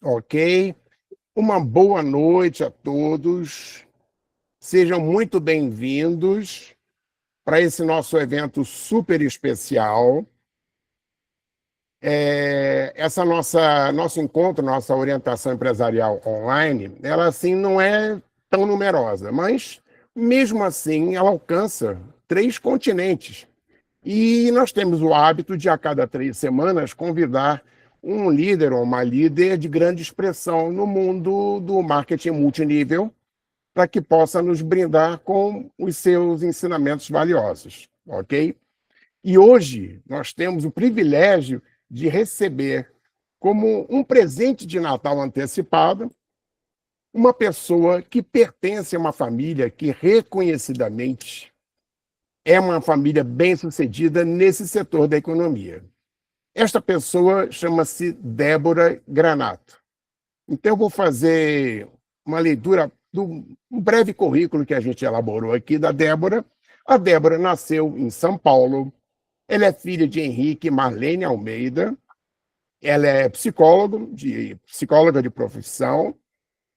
Ok? Uma boa noite a todos. Sejam muito bem-vindos para esse nosso evento super especial. Essa nosso encontro, nossa orientação empresarial online, ela assim não é tão numerosa, mas mesmo assim ela alcança 3 continentes. E nós temos o hábito de, a cada 3 semanas, convidar um líder ou uma líder de grande expressão no mundo do marketing multinível para que possa nos brindar com os seus ensinamentos valiosos, ok? E hoje nós temos o privilégio de receber, como um presente de Natal antecipado, uma pessoa que pertence a uma família que reconhecidamente é uma família bem-sucedida nesse setor da economia. Esta pessoa chama-se Débora Granato. Então, eu vou fazer uma leitura do um breve currículo que a gente elaborou aqui da Débora. A Débora nasceu em São Paulo. Ela é filha de Henrique e Marlene Almeida. Ela é psicóloga de profissão.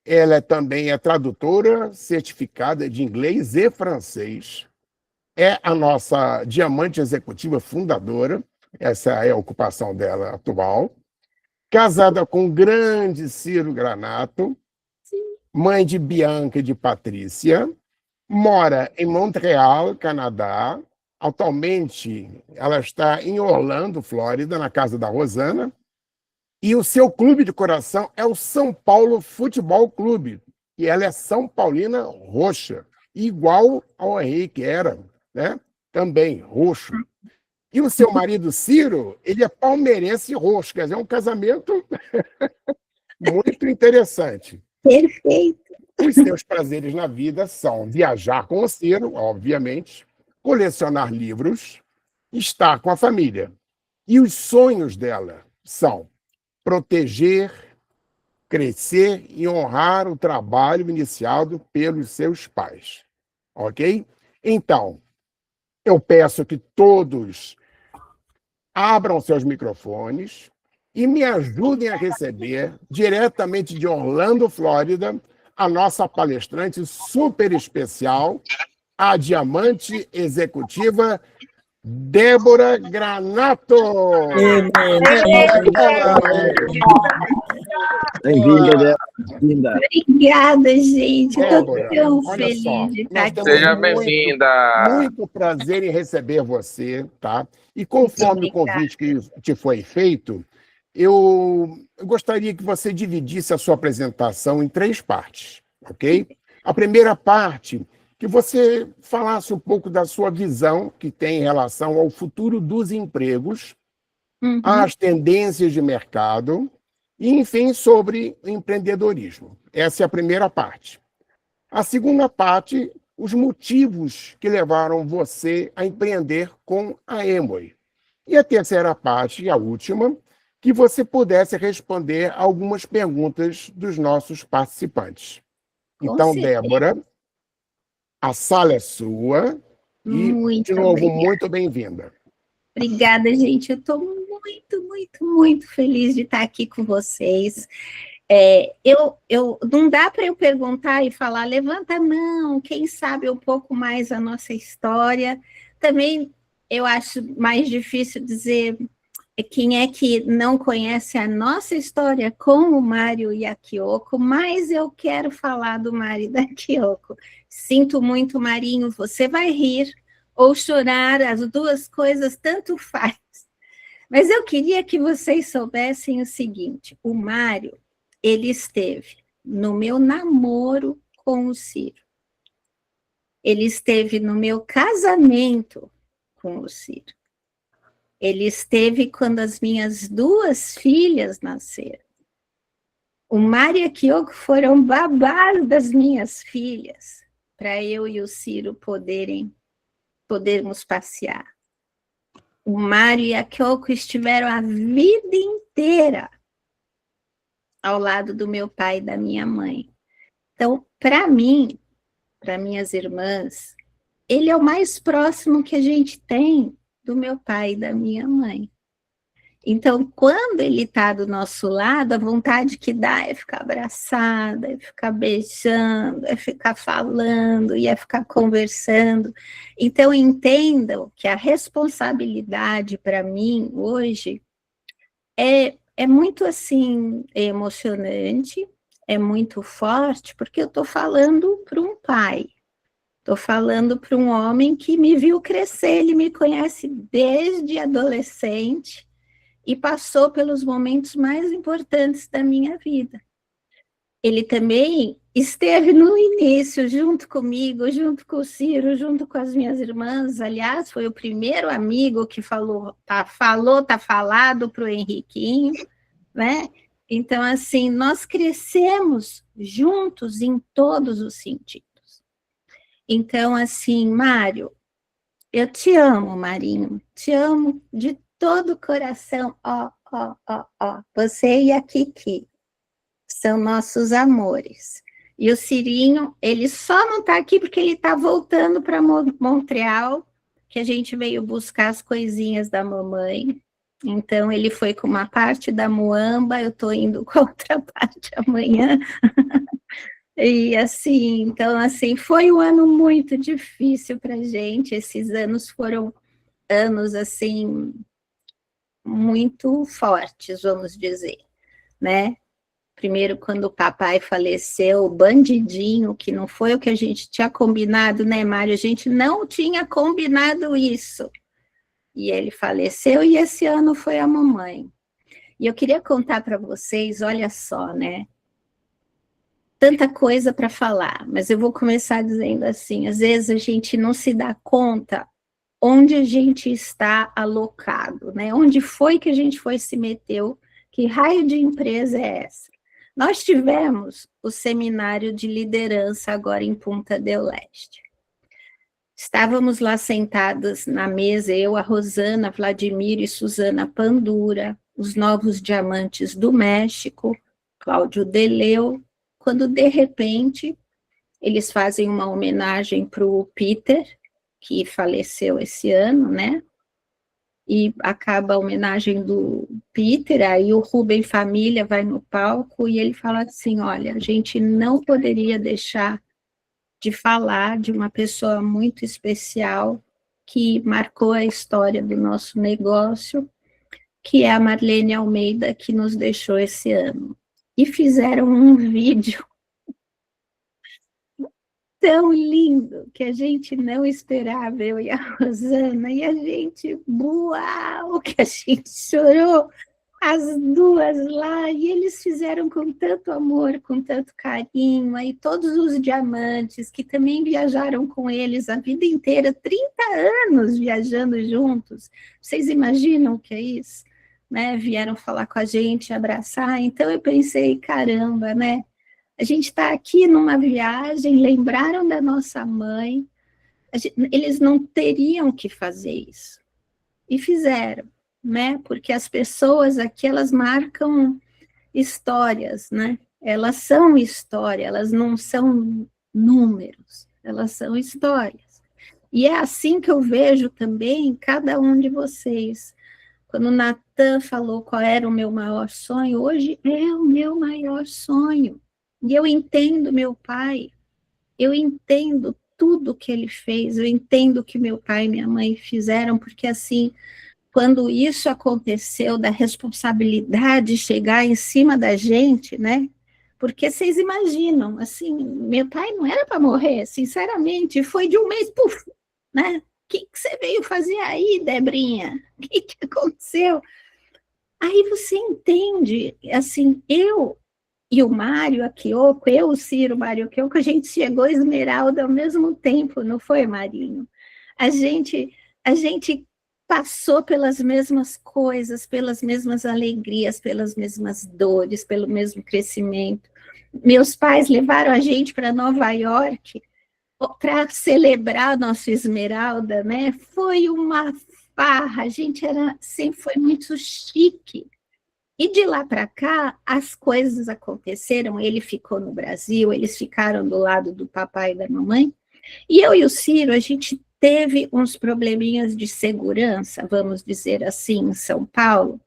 Ela também é tradutora certificada de inglês e francês. É a nossa diamante executiva fundadora. Essa é a ocupação dela atual. Casada com o grande Ciro Granato, mãe de Bianca e de Patrícia, mora em Montreal, Canadá. Atualmente, ela está em Orlando, Flórida, na casa da Rosana. E o seu clube de coração é o São Paulo Futebol Clube. E ela é São Paulina roxa, igual ao Henrique era, né? Também roxo. E o seu marido, Ciro, ele é palmeirense roxo, quer dizer, é um casamento muito interessante. Perfeito. Os seus prazeres na vida são viajar com o Ciro, obviamente, colecionar livros, estar com a família. E os sonhos dela são proteger, crescer e honrar o trabalho iniciado pelos seus pais. Ok? Então, eu peço que todos abram seus microfones e me ajudem a receber, diretamente de Orlando, Flórida, a nossa palestrante super especial, a diamante executiva Débora Granato. Bem-vinda, Débora. Bem-vinda. Obrigada, gente. Débora, Estou tão olha feliz só, de nós estar temos aqui. Seja bem-vinda. muito prazer em receber você, tá? E conforme o convite que te foi feito, eu gostaria que você dividisse a sua apresentação em 3 partes, ok? A primeira parte, que você falasse um pouco da sua visão que tem em relação ao futuro dos empregos, às tendências de mercado e, enfim, sobre empreendedorismo. Essa é a primeira parte. A segunda parte, os motivos que levaram você a empreender com a Amway. E a terceira parte, e a última, que você pudesse responder algumas perguntas dos nossos participantes. Então, Débora, a sala é sua e, Muito de novo, obrigada. muito bem-vinda. Obrigada, gente. Eu estou muito feliz de estar aqui com vocês. Não dá para eu perguntar e falar, levanta a mão, quem sabe um pouco mais a nossa história. Também eu acho mais difícil dizer quem é que não conhece a nossa história com o Mário e a Kyoko, mas eu quero falar do Mário e da Kyoko. Sinto muito, Marinho, você vai rir ou chorar, as duas coisas tanto faz. Mas eu queria que vocês soubessem o seguinte, o Mário, ele esteve no meu namoro com o Ciro. Ele esteve no meu casamento com o Ciro. Ele esteve quando as minhas 2 filhas nasceram. O Mário e a Kyoko foram babás das minhas filhas, para eu e o Ciro podermos passear. O Mário e a Kyoko estiveram a vida inteira ao lado do meu pai e da minha mãe. Então, para mim, para minhas irmãs, ele é o mais próximo que a gente tem do meu pai e da minha mãe. Então, quando ele está do nosso lado, a vontade que dá é ficar abraçada, é ficar beijando, é ficar falando, e é ficar conversando. Então, entendam que a responsabilidade para mim hoje é muito assim emocionante, é muito forte, porque eu estou falando para um pai. Estou falando para um homem que me viu crescer, ele me conhece desde adolescente, e passou pelos momentos mais importantes da minha vida. Ele também esteve no início, junto comigo, junto com o Ciro, junto com as minhas irmãs. Aliás, foi o primeiro amigo que falou, tá falado para o Henriquinho, né? Então, assim, nós crescemos juntos em todos os sentidos. Então, assim, Mário, eu te amo, Marinho, te amo de todo o coração, ó. Você e a Kiki são nossos amores. E o Cirinho, ele só não está aqui porque ele está voltando para Montreal, que a gente veio buscar as coisinhas da mamãe. Então, ele foi com uma parte da muamba, eu estou indo com a outra parte amanhã. E assim, então, assim, foi um ano muito difícil para a gente. Esses anos foram anos, assim, muito fortes, vamos dizer, né? Primeiro, quando o papai faleceu, o bandidinho, que não foi o que a gente tinha combinado, né, Mário? A gente não tinha combinado isso. E ele faleceu, e esse ano foi a mamãe. E eu queria contar para vocês, olha só, né? Tanta coisa para falar, mas eu vou começar dizendo assim, às vezes a gente não se dá conta onde a gente está alocado, né? Onde foi que a gente se meteu, que raio de empresa é essa? Nós tivemos o seminário de liderança agora em Punta del Este. Estávamos lá sentadas na mesa, eu, a Rosana, Vladimir e Suzana Pandura, os novos diamantes do México, Cláudio Deleu, quando de repente eles fazem uma homenagem para o Peter, que faleceu esse ano, né? E acaba a homenagem do Peter, aí o Rubem Família vai no palco e ele fala assim, olha, a gente não poderia deixar de falar de uma pessoa muito especial que marcou a história do nosso negócio, que é a Marlene Almeida, que nos deixou esse ano. E fizeram um vídeo tão lindo, que a gente não esperava, eu e a Rosana, e a gente, uau, que a gente chorou, as duas lá, e eles fizeram com tanto amor, com tanto carinho, aí todos os diamantes, que também viajaram com eles a vida inteira, 30 anos viajando juntos, vocês imaginam o que é isso? Né? Vieram falar com a gente, abraçar, então eu pensei, caramba, né? A gente está aqui numa viagem, lembraram da nossa mãe, eles não teriam que fazer isso. E fizeram, né? Porque as pessoas aqui, elas marcam histórias, né? Elas são história, elas não são números, elas são histórias. E é assim que eu vejo também cada um de vocês. Quando o Natan falou qual era o meu maior sonho, hoje é o meu maior sonho. E eu entendo meu pai, eu entendo tudo que ele fez, eu entendo o que meu pai e minha mãe fizeram, porque assim, quando isso aconteceu, da responsabilidade chegar em cima da gente, né? Porque vocês imaginam, assim, meu pai não era para morrer, sinceramente, foi de um mês, puf, né? O que você veio fazer aí, Debrinha? O que aconteceu? Aí você entende, assim, eu e o Mário, a Kyoko, eu, o Ciro, o Mário, a Kyoko, a gente chegou a Esmeralda ao mesmo tempo, não foi, Marinho? A gente passou pelas mesmas coisas, pelas mesmas alegrias, pelas mesmas dores, pelo mesmo crescimento. Meus pais levaram a gente para Nova York para celebrar a nossa Esmeralda, né? Foi uma farra, a gente sempre foi muito chique. E de lá para cá, as coisas aconteceram, ele ficou no Brasil, eles ficaram do lado do papai e da mamãe, e eu e o Ciro, a gente teve uns probleminhas de segurança, vamos dizer assim, em São Paulo,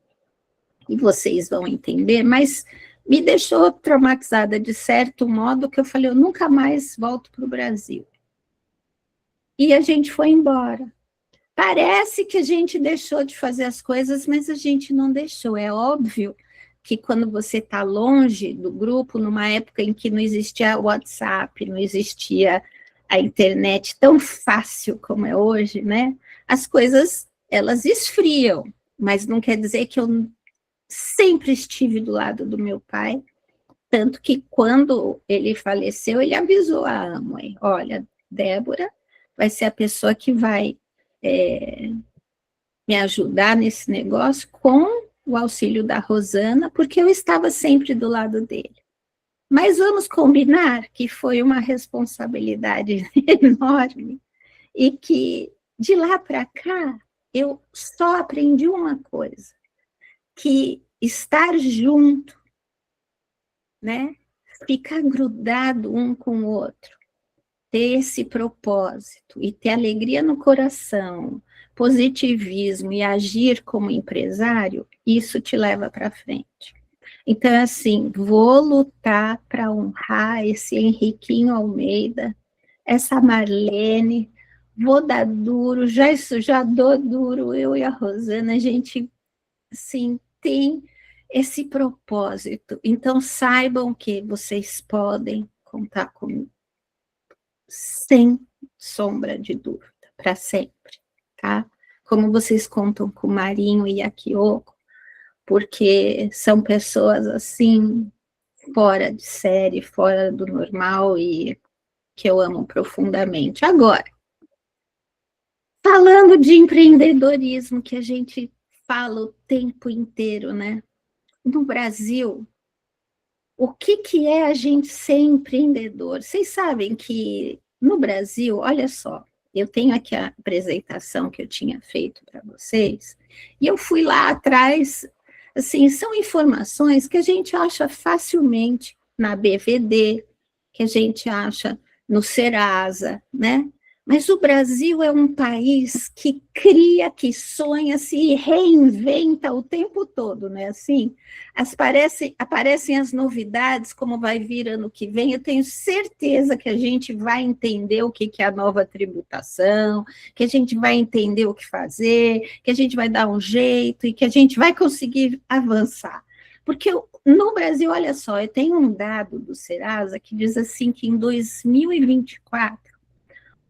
e vocês vão entender, mas me deixou traumatizada de certo modo, que eu falei, eu nunca mais volto para o Brasil. E a gente foi embora. Parece que a gente deixou de fazer as coisas, mas a gente não deixou. É óbvio que quando você está longe do grupo, numa época em que não existia WhatsApp, não existia a internet tão fácil como é hoje, né? As coisas, elas esfriam, mas não quer dizer que eu sempre estive do lado do meu pai, tanto que quando ele faleceu, ele avisou a Amway, olha, Débora vai ser a pessoa que vai me ajudar nesse negócio com o auxílio da Rosana, porque eu estava sempre do lado dele. Mas vamos combinar que foi uma responsabilidade enorme e que de lá para cá eu só aprendi uma coisa, que estar junto, né, ficar grudado um com o outro, ter esse propósito e ter alegria no coração, positivismo e agir como empresário, isso te leva para frente. Então, assim, vou lutar para honrar esse Henriquinho Almeida, essa Marlene, vou dar duro, já dou duro, eu e a Rosana, a gente, assim, tem esse propósito. Então, saibam que vocês podem contar comigo, sem sombra de dúvida, para sempre, tá? Como vocês contam com o Marinho e a Kyoko, porque são pessoas, assim, fora de série, fora do normal e que eu amo profundamente. Agora, falando de empreendedorismo, que a gente fala o tempo inteiro, né? No Brasil, o que é a gente ser empreendedor? Vocês sabem que no Brasil, olha só, eu tenho aqui a apresentação que eu tinha feito para vocês, e eu fui lá atrás, assim, são informações que a gente acha facilmente na BVD, que a gente acha no Serasa, né? Mas o Brasil é um país que cria, que sonha, se reinventa o tempo todo, não é assim? Aparecem as novidades, como vai vir ano que vem, eu tenho certeza que a gente vai entender o que é a nova tributação, que a gente vai entender o que fazer, que a gente vai dar um jeito e que a gente vai conseguir avançar. Porque no Brasil, olha só, eu tenho um dado do Serasa que diz assim que em 2024,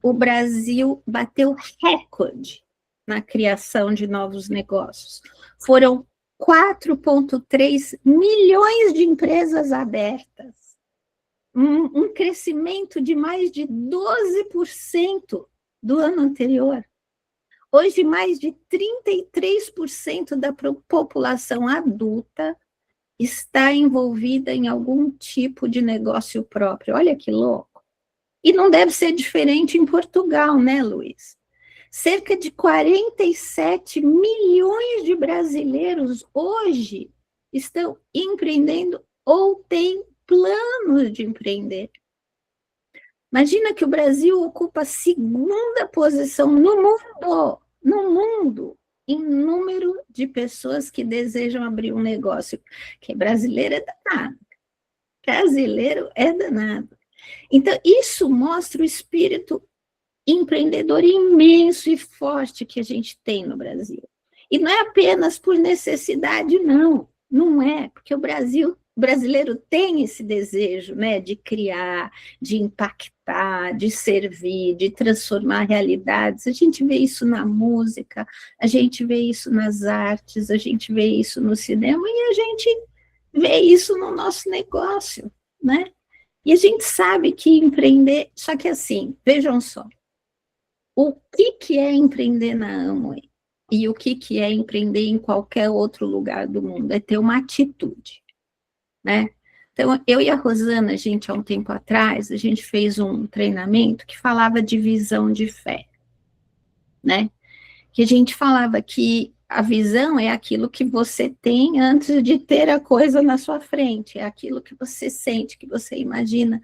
o Brasil bateu recorde na criação de novos negócios. Foram 4,3 milhões de empresas abertas, um crescimento de mais de 12% do ano anterior. Hoje, mais de 33% da população adulta está envolvida em algum tipo de negócio próprio. Olha que louco. E não deve ser diferente em Portugal, né, Luiz? Cerca de 47 milhões de brasileiros hoje estão empreendendo ou têm planos de empreender. Imagina que o Brasil ocupa a segunda posição no mundo, em número de pessoas que desejam abrir um negócio, que brasileiro é danado. Brasileiro é danado. Então, isso mostra o espírito empreendedor imenso e forte que a gente tem no Brasil. E não é apenas por necessidade, não é, porque o brasileiro tem esse desejo, né, de criar, de impactar, de servir, de transformar realidades. A gente vê isso na música, a gente vê isso nas artes, a gente vê isso no cinema e a gente vê isso no nosso negócio, né? E a gente sabe que empreender, só que assim, vejam só, o que é empreender na Amway e o que é empreender em qualquer outro lugar do mundo? É ter uma atitude, né? Então, eu e a Rosana, há um tempo atrás, a gente fez um treinamento que falava de visão de fé, né? Que a gente falava que a visão é aquilo que você tem antes de ter a coisa na sua frente, é aquilo que você sente, que você imagina,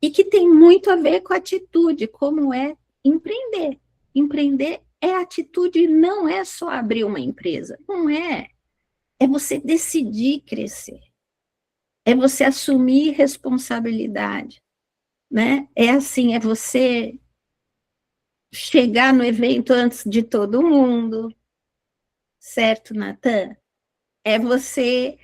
e que tem muito a ver com a atitude, como é empreender. Empreender é atitude, não é só abrir uma empresa, não é. é você decidir crescer, é você assumir responsabilidade, né? É assim, é você chegar no evento antes de todo mundo, certo, Natan? É você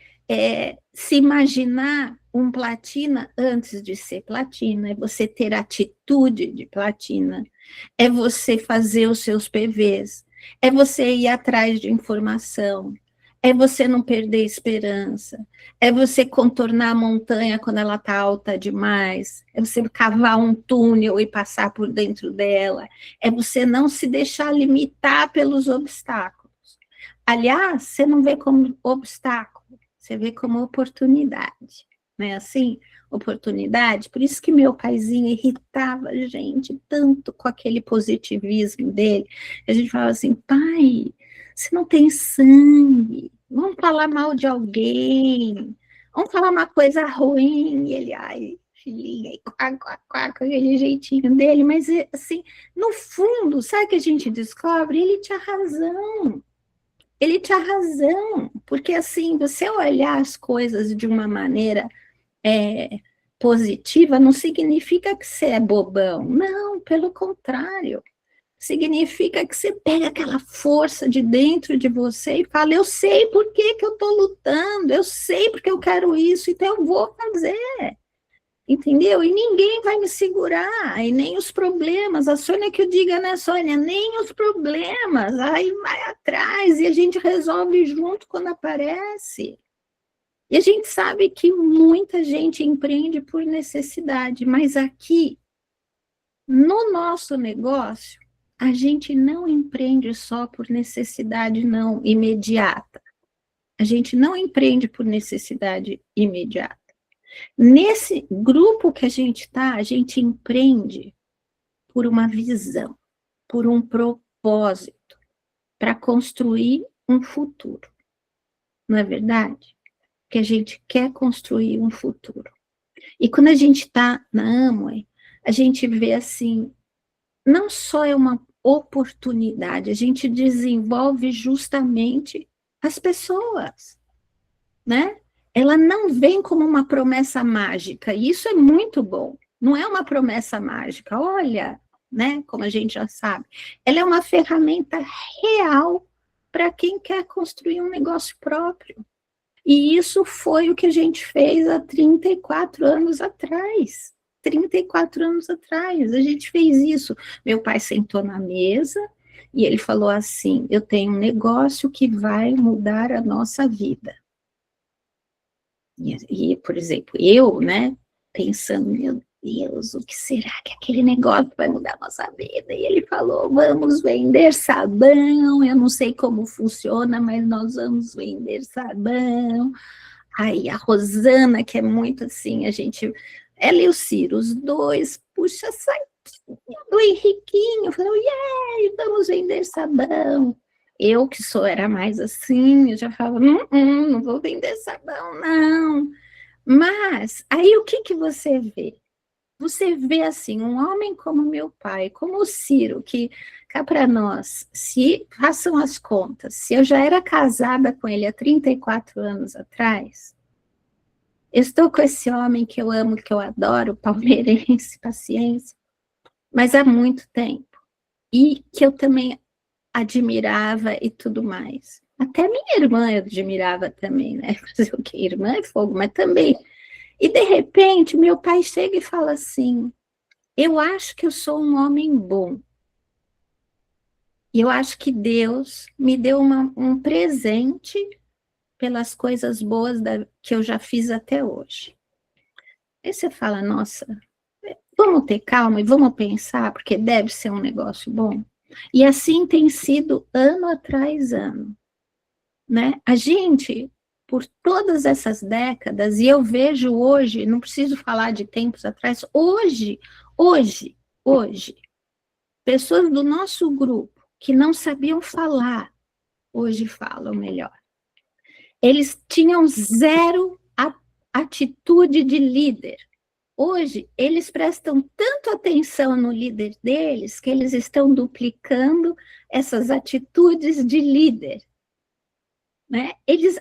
se imaginar um platina antes de ser platina, é você ter atitude de platina, é você fazer os seus PVs, é você ir atrás de informação, é você não perder esperança, é você contornar a montanha quando ela está alta demais, é você cavar um túnel e passar por dentro dela, é você não se deixar limitar pelos obstáculos. Aliás, você não vê como obstáculo, você vê como oportunidade, né? Assim, oportunidade. Por isso que meu paizinho irritava a gente tanto com aquele positivismo dele. A gente falava assim, pai, você não tem sangue, vamos falar mal de alguém, vamos falar uma coisa ruim. E ele, ai, filhinha, e quá, quá, quá, com aquele jeitinho dele. Mas, assim, no fundo, sabe o que a gente descobre? Ele tinha razão. Ele tinha razão, porque assim, você olhar as coisas de uma maneira positiva não significa que você é bobão, não, pelo contrário, significa que você pega aquela força de dentro de você e fala, eu sei por que eu estou lutando, eu sei porque eu quero isso, então eu vou fazer. Entendeu? E ninguém vai me segurar, e nem os problemas. A Sônia que eu diga, né, Sônia? Nem os problemas. Aí vai atrás e a gente resolve junto quando aparece. E a gente sabe que muita gente empreende por necessidade, mas aqui, no nosso negócio, a gente não empreende só por necessidade não imediata. A gente não empreende por necessidade imediata. Nesse grupo que a gente está, a gente empreende por uma visão, por um propósito, para construir um futuro. Não é verdade? Que a gente quer construir um futuro. E quando a gente está na Amway, a gente vê assim, não só é uma oportunidade, a gente desenvolve justamente as pessoas, né? Ela não vem como uma promessa mágica, e isso é muito bom. Não é uma promessa mágica, olha, né? Como a gente já sabe. Ela é uma ferramenta real para quem quer construir um negócio próprio. E isso foi o que a gente fez há 34 anos atrás. 34 anos atrás, a gente fez isso. Meu pai sentou na mesa e ele falou assim, eu tenho um negócio que vai mudar a nossa vida. E, por exemplo, eu, né, pensando, meu Deus, o que será que aquele negócio vai mudar a nossa vida? E ele falou, vamos vender sabão, eu não sei como funciona, mas nós vamos vender sabão. Aí a Rosana, que é muito assim, ela e o Ciro, os dois, puxa a saquinha do Henriquinho, falou, yeah, vamos vender sabão. Eu, que era mais assim, eu já falava, não vou vender sabão, não. Mas, aí o que você vê? Você vê, assim, um homem como meu pai, como o Ciro, que, cá para nós, se façam as contas, se eu já era casada com ele há 34 anos atrás, eu estou com esse homem que eu amo, que eu adoro, palmeirense, paciência, mas há muito tempo. E que eu também admirava e tudo mais. Até minha irmã eu admirava também, né? Fazer o quê? Irmã é fogo, mas também. E, de repente, meu pai chega e fala assim, eu acho que eu sou um homem bom. E eu acho que Deus me deu um presente pelas coisas boas que eu já fiz até hoje. Aí você fala, nossa, vamos ter calma e vamos pensar, porque deve ser um negócio bom. E assim tem sido ano atrás ano, né? A gente, por todas essas décadas, e eu vejo hoje, não preciso falar de tempos atrás, hoje, pessoas do nosso grupo que não sabiam falar, hoje falam melhor. Eles tinham zero atitude de líder. Hoje, eles prestam tanto atenção no líder deles que eles estão duplicando essas atitudes de líder. né?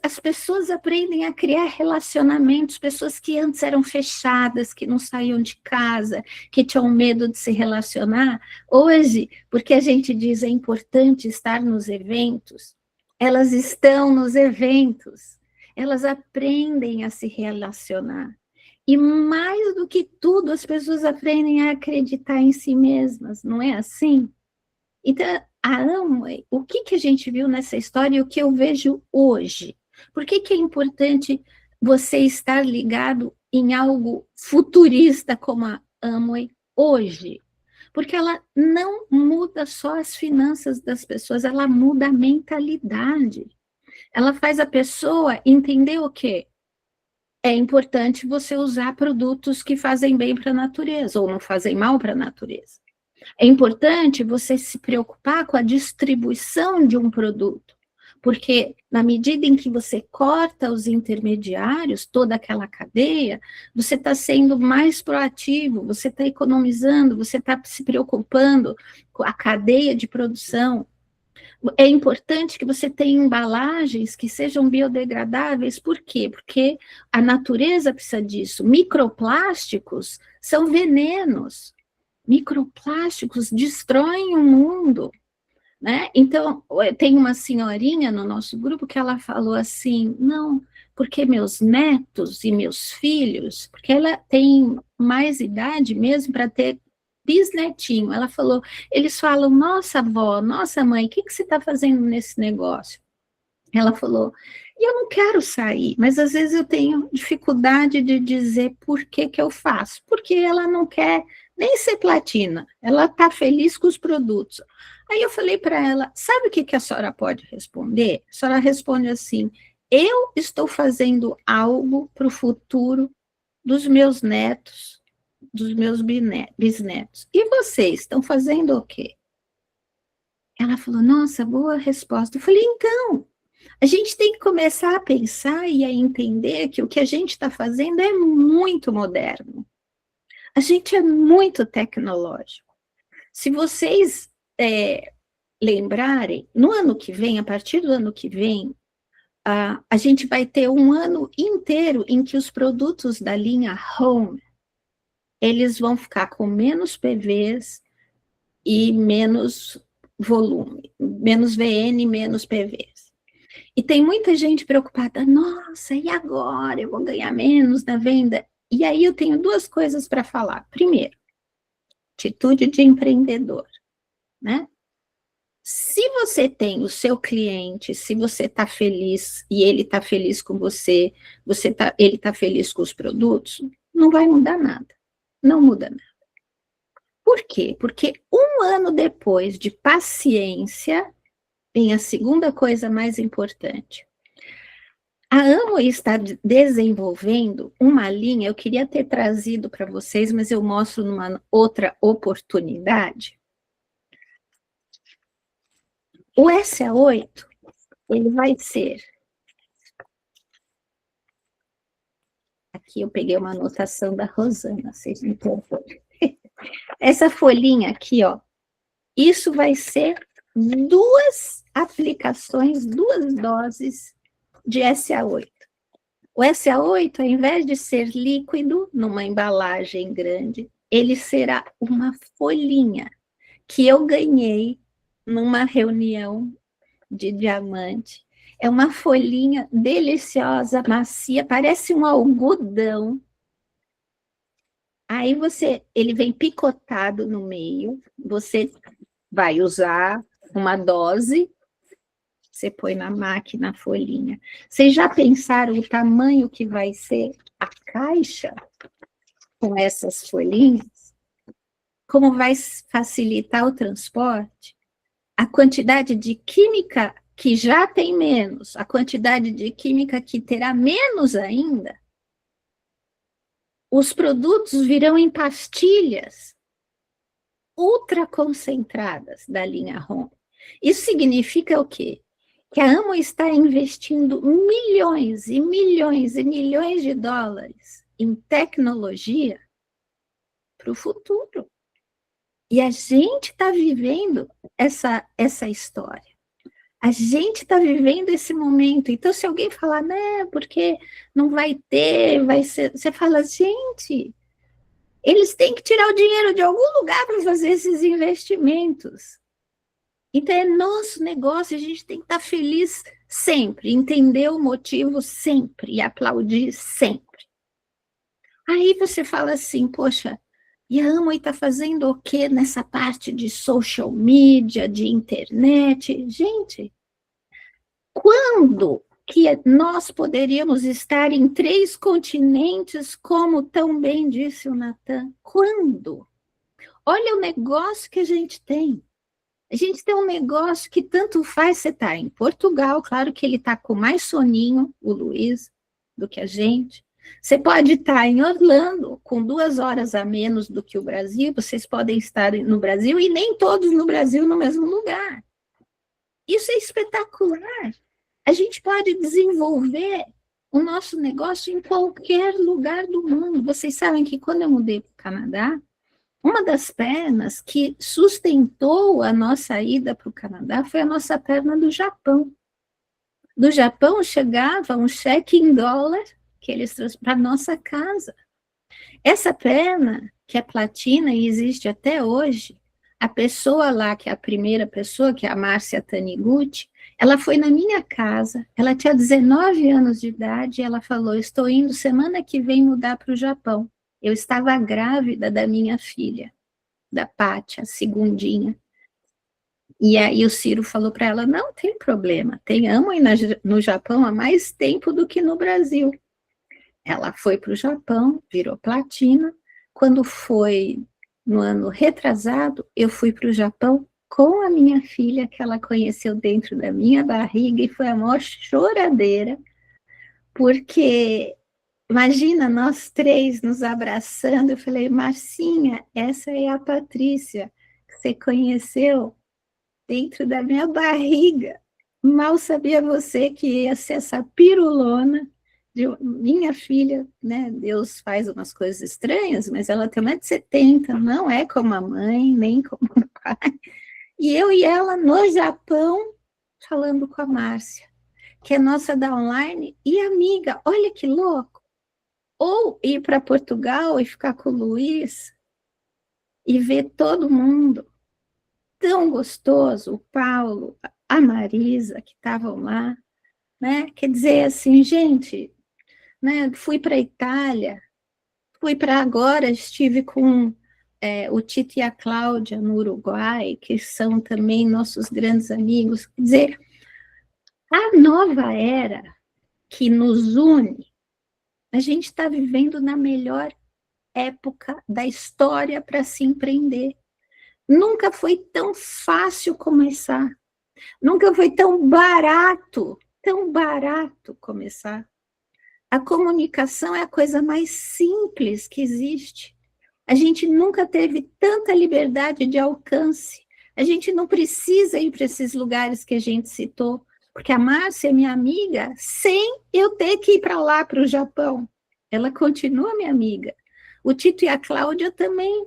As pessoas aprendem a criar relacionamentos, pessoas que antes eram fechadas, que não saíam de casa, que tinham medo de se relacionar. Hoje, porque a gente diz é importante estar nos eventos, elas estão nos eventos, elas aprendem a se relacionar. E mais do que tudo, as pessoas aprendem a acreditar em si mesmas, não é assim? Então, a Amway, o que a gente viu nessa história e o que eu vejo hoje? Por que é importante você estar ligado em algo futurista como a Amway hoje? Porque ela não muda só as finanças das pessoas, ela muda a mentalidade. Ela faz a pessoa entender o quê? É importante você usar produtos que fazem bem para a natureza ou não fazem mal para a natureza. É importante você se preocupar com a distribuição de um produto, porque na medida em que você corta os intermediários, toda aquela cadeia, você está sendo mais proativo, você está economizando, você está se preocupando com a cadeia de produção. É importante que você tenha embalagens que sejam biodegradáveis, por quê? Porque a natureza precisa disso. Microplásticos são venenos. Microplásticos destroem o mundo, né? Então, tem uma senhorinha no nosso grupo que ela falou assim, não, porque meus netos e meus filhos, porque ela tem mais idade mesmo para ter bisnetinho, ela falou, eles falam, nossa avó, nossa mãe, o que você está fazendo nesse negócio? Ela falou, eu não quero sair, mas às vezes eu tenho dificuldade de dizer por que eu faço, porque ela não quer nem ser platina, ela está feliz com os produtos. Aí eu falei para ela, sabe o que a senhora pode responder? A senhora responde assim, eu estou fazendo algo para o futuro dos meus netos, dos meus bisnetos. E vocês estão fazendo o quê? Ela falou, nossa, boa resposta. Eu falei, então, a gente tem que começar a pensar e a entender que o que a gente está fazendo é muito moderno. A gente é muito tecnológico. Se vocês lembrarem, no ano que vem, a partir do ano que vem, a gente vai ter um ano inteiro em que os produtos da linha Home, eles vão ficar com menos PVs e menos volume, menos VN, menos PVs. E tem muita gente preocupada, nossa, e agora? Eu vou ganhar menos na venda? E aí eu tenho duas coisas para falar. Primeiro, atitude de empreendedor, né? Se você tem o seu cliente, se você está feliz e ele está feliz com você, ele está feliz com os produtos, não vai mudar nada. Não muda nada. Por quê? Porque um ano depois de paciência, vem a segunda coisa mais importante. A Amway está desenvolvendo uma linha, eu queria ter trazido para vocês, mas eu mostro numa outra oportunidade. O SA8, ele vai ser... Aqui eu peguei uma anotação da Rosana, vocês me perdoem. Essa folhinha aqui, ó, isso vai ser 2 aplicações, 2 doses de SA8. O SA8, ao invés de ser líquido, numa embalagem grande, ele será uma folhinha que eu ganhei numa reunião de diamante. É uma folhinha deliciosa, macia, parece um algodão. Aí ele vem picotado no meio, você vai usar uma dose, você põe na máquina a folhinha. Vocês já pensaram o tamanho que vai ser a caixa com essas folhinhas? Como vai facilitar o transporte? A quantidade de química que já tem menos, a quantidade de química que terá menos ainda, os produtos virão em pastilhas ultra concentradas da linha Home. Isso significa o quê? Que a Amway está investindo milhões e milhões e milhões de dólares em tecnologia para o futuro. E a gente está vivendo essa história. A gente está vivendo esse momento. Então, se alguém falar, né, porque não vai ter, vai ser. Você fala, gente, eles têm que tirar o dinheiro de algum lugar para fazer esses investimentos. Então, é nosso negócio, a gente tem que estar feliz sempre, entender o motivo sempre e aplaudir sempre. Aí você fala assim, poxa, e a Amway está fazendo o quê nessa parte de social media, de internet? Gente, quando que nós poderíamos estar em 3 continentes, como tão bem disse o Natan? Quando? Olha o negócio que a gente tem. A gente tem um negócio que tanto faz você estar em Portugal, claro que ele está com mais soninho, o Luiz, do que a gente. Você pode estar em Orlando, com 2 horas a menos do que o Brasil, vocês podem estar no Brasil, e nem todos no Brasil no mesmo lugar. Isso é espetacular. A gente pode desenvolver o nosso negócio em qualquer lugar do mundo. Vocês sabem que quando eu mudei para o Canadá, uma das pernas que sustentou a nossa ida para o Canadá foi a nossa perna do Japão. Do Japão chegava um cheque em dólar que eles trouxeram para a nossa casa. Essa perna, que é platina e existe até hoje, a pessoa lá, que é a primeira pessoa, que é a Márcia Taniguchi, ela foi na minha casa, ela tinha 19 anos de idade, e ela falou, estou indo semana que vem mudar para o Japão. Eu estava grávida da minha filha, da Pátia, a segundinha. E aí o Ciro falou para ela, não tem problema, tem Amway no Japão há mais tempo do que no Brasil. Ela foi para o Japão, virou platina. Quando foi no ano retrasado, eu fui para o Japão com a minha filha, que ela conheceu dentro da minha barriga, e foi a maior choradeira, porque imagina nós 3 nos abraçando. Eu falei, Marcinha, essa é a Patrícia, que você conheceu dentro da minha barriga. Mal sabia você que ia ser essa pirulona de minha filha, né? Deus faz umas coisas estranhas, mas ela tem 1,70 m, não é como a mãe, nem como o pai. E eu e ela no Japão, falando com a Márcia, que é nossa da online e amiga. Olha que louco! Ou ir para Portugal e ficar com o Luiz e ver todo mundo tão gostoso, o Paulo, a Marisa, que estavam lá, né? Quer dizer, assim, gente, né? Fui para a Itália, fui para agora, estive com o Tito e a Cláudia no Uruguai, que são também nossos grandes amigos. Quer dizer, a nova era que nos une, a gente está vivendo na melhor época da história para se empreender. Nunca foi tão fácil começar. Nunca foi tão barato começar. A comunicação é a coisa mais simples que existe. A gente nunca teve tanta liberdade de alcance. A gente não precisa ir para esses lugares que a gente citou, porque a Márcia é minha amiga sem eu ter que ir para lá, para o Japão. Ela continua minha amiga. O Tito e a Cláudia também.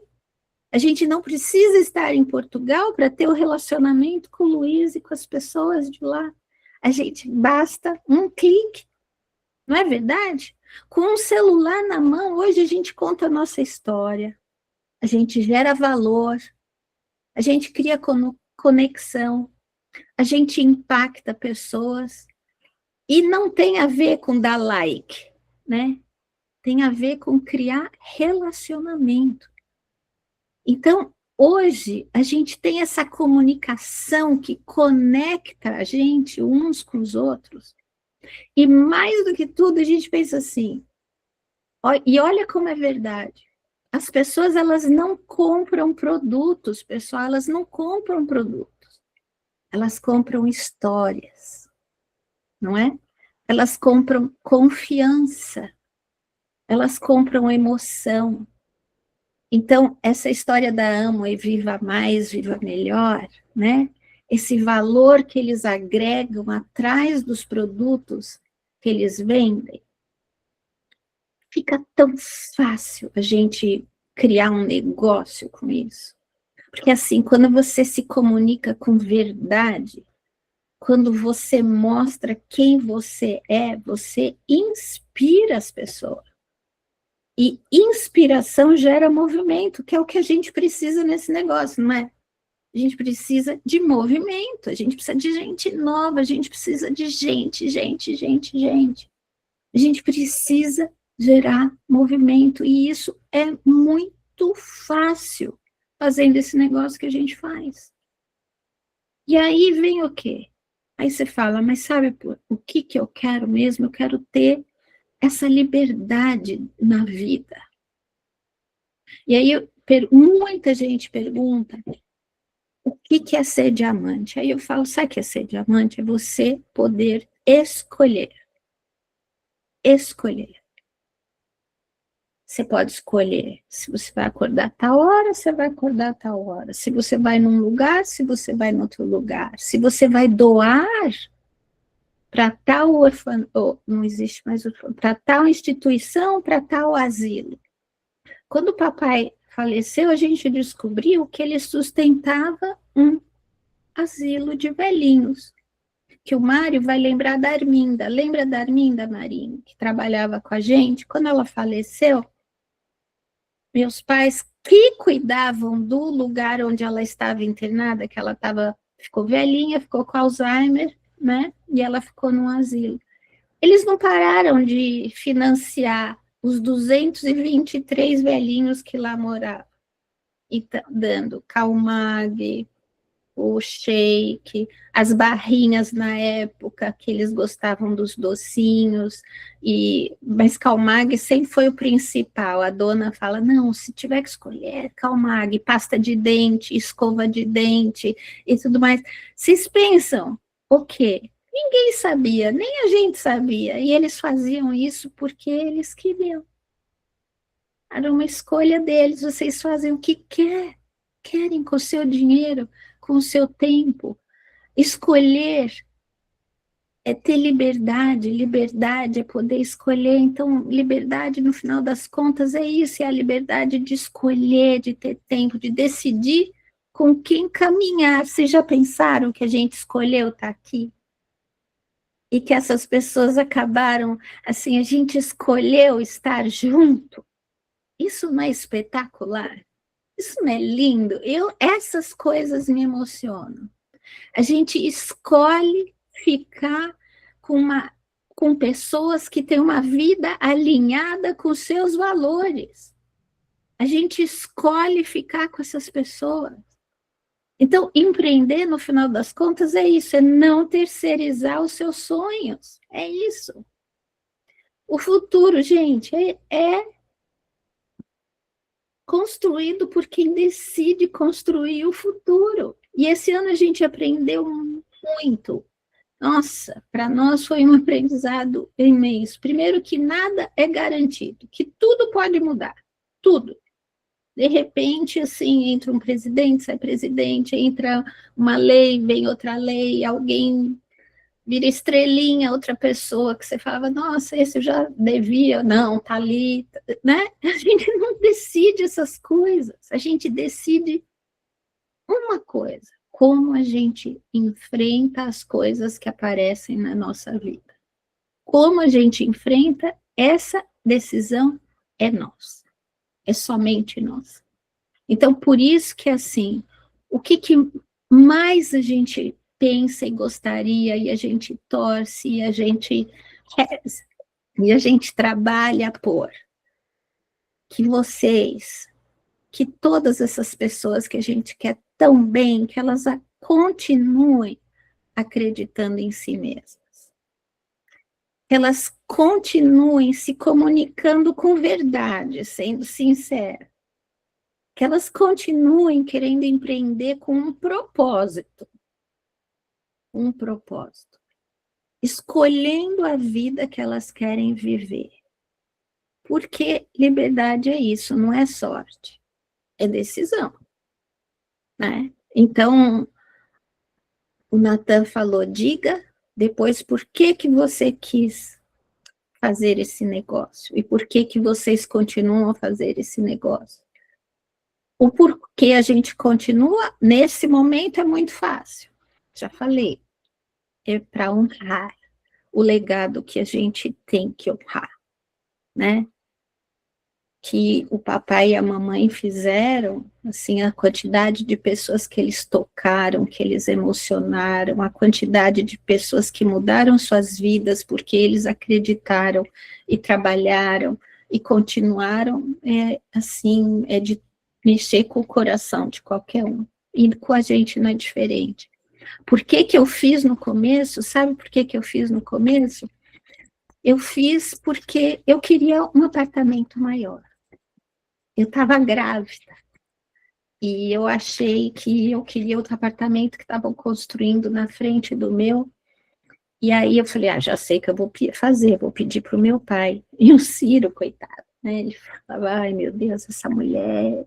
A gente não precisa estar em Portugal para ter o relacionamento com o Luiz e com as pessoas de lá. A gente basta um clique, não é verdade? Com um celular na mão, hoje a gente conta a nossa história, a gente gera valor, a gente cria conexão, a gente impacta pessoas, e não tem a ver com dar like, né? Tem a ver com criar relacionamento. Então, hoje, a gente tem essa comunicação que conecta a gente uns com os outros, e mais do que tudo, a gente pensa assim, e olha como é verdade, as pessoas, elas não compram produtos, pessoal, elas não compram produtos, elas compram histórias, não é? Elas compram confiança, elas compram emoção. Então, essa história da Amway, viva mais, viva melhor, né? Esse valor que eles agregam atrás dos produtos que eles vendem, fica tão fácil a gente criar um negócio com isso. Porque assim, quando você se comunica com verdade, quando você mostra quem você é, você inspira as pessoas. E inspiração gera movimento, que é o que a gente precisa nesse negócio, não é? A gente precisa de movimento, a gente precisa de gente nova, a gente precisa de gente. A gente precisa gerar movimento, e isso é muito fácil fazendo esse negócio que a gente faz. E aí vem o quê? Aí você fala, mas sabe o que eu quero mesmo? Eu quero ter essa liberdade na vida. E aí muita gente pergunta, o que é ser diamante? Aí eu falo, sabe o que é ser diamante? É você poder escolher. Escolher. Você pode escolher se você vai acordar tal hora, você vai acordar tal hora. Se você vai num lugar, se você vai em outro lugar. Se você vai doar para tal orfanato, não existe mais orfanato, para tal instituição, para tal asilo. Quando o papai faleceu, a gente descobriu que ele sustentava um asilo de velhinhos, que o Mário vai lembrar da Arminda. Lembra da Arminda, Marinho, que trabalhava com a gente? Quando ela faleceu, meus pais que cuidavam do lugar onde ela estava internada, que ela ficou velhinha, ficou com Alzheimer, né? E ela ficou num asilo. Eles não pararam de financiar os 223 velhinhos que lá moravam, e dando Calmag, o shake, as barrinhas na época, que eles gostavam dos docinhos, mas Calmag sempre foi o principal. A dona fala, não, se tiver que escolher, Calmag, pasta de dente, escova de dente e tudo mais. Vocês pensam o quê? Ninguém sabia, nem a gente sabia, e eles faziam isso porque eles queriam. Era uma escolha deles, vocês fazem o que querem com o seu dinheiro, com o seu tempo. Escolher é ter liberdade, liberdade é poder escolher. Então, liberdade, no final das contas, é isso, é a liberdade de escolher, de ter tempo, de decidir com quem caminhar. Vocês já pensaram que a gente escolheu estar aqui? E que essas pessoas acabaram, assim, a gente escolheu estar junto? Isso não é espetacular? Isso não é lindo? Essas coisas me emocionam. A gente escolhe ficar com pessoas que têm uma vida alinhada com seus valores. A gente escolhe ficar com essas pessoas. Então, empreender, no final das contas, é isso, é não terceirizar os seus sonhos. É isso. O futuro, gente, é construído por quem decide construir o futuro. E esse ano a gente aprendeu muito. Nossa, para nós foi um aprendizado imenso. Primeiro, que nada é garantido, que tudo pode mudar, tudo. De repente, assim, entra um presidente, sai presidente, entra uma lei, vem outra lei, alguém vira estrelinha, outra pessoa que você falava, nossa, esse eu já devia, não, tá ali, né? A gente não decide essas coisas, a gente decide uma coisa, como a gente enfrenta as coisas que aparecem na nossa vida. Como a gente enfrenta, essa decisão é nossa, é somente nossa. Então, por isso que, assim, o que mais a gente pensa e gostaria, e a gente torce, e a gente quer, e a gente trabalha por que todas essas pessoas que a gente quer tão bem, que elas continuem acreditando em si mesmas. Elas continuem se comunicando com verdade, sendo sinceras. Que elas continuem querendo empreender com um propósito. Um propósito. Escolhendo a vida que elas querem viver. Porque liberdade é isso, não é sorte. É decisão. Né? Então, o Natan falou, diga depois por que você quis fazer esse negócio e por que vocês continuam a fazer esse negócio. O porquê a gente continua, nesse momento, é muito fácil. Já falei. é para honrar o legado que a gente tem que honrar, né? Que o papai e a mamãe fizeram, assim, a quantidade de pessoas que eles tocaram, que eles emocionaram, a quantidade de pessoas que mudaram suas vidas porque eles acreditaram e trabalharam e continuaram, assim, é de mexer com o coração de qualquer um. E com a gente não é diferente. Por que que eu fiz no começo? Sabe por que que eu fiz no começo? Eu fiz porque eu queria um apartamento maior. Eu estava grávida e eu achei que eu queria outro apartamento que estavam construindo na frente do meu. E aí eu falei, já sei que eu vou fazer, vou pedir para o meu pai. E o Ciro, coitado, né? Ele falava, ai meu Deus, essa mulher.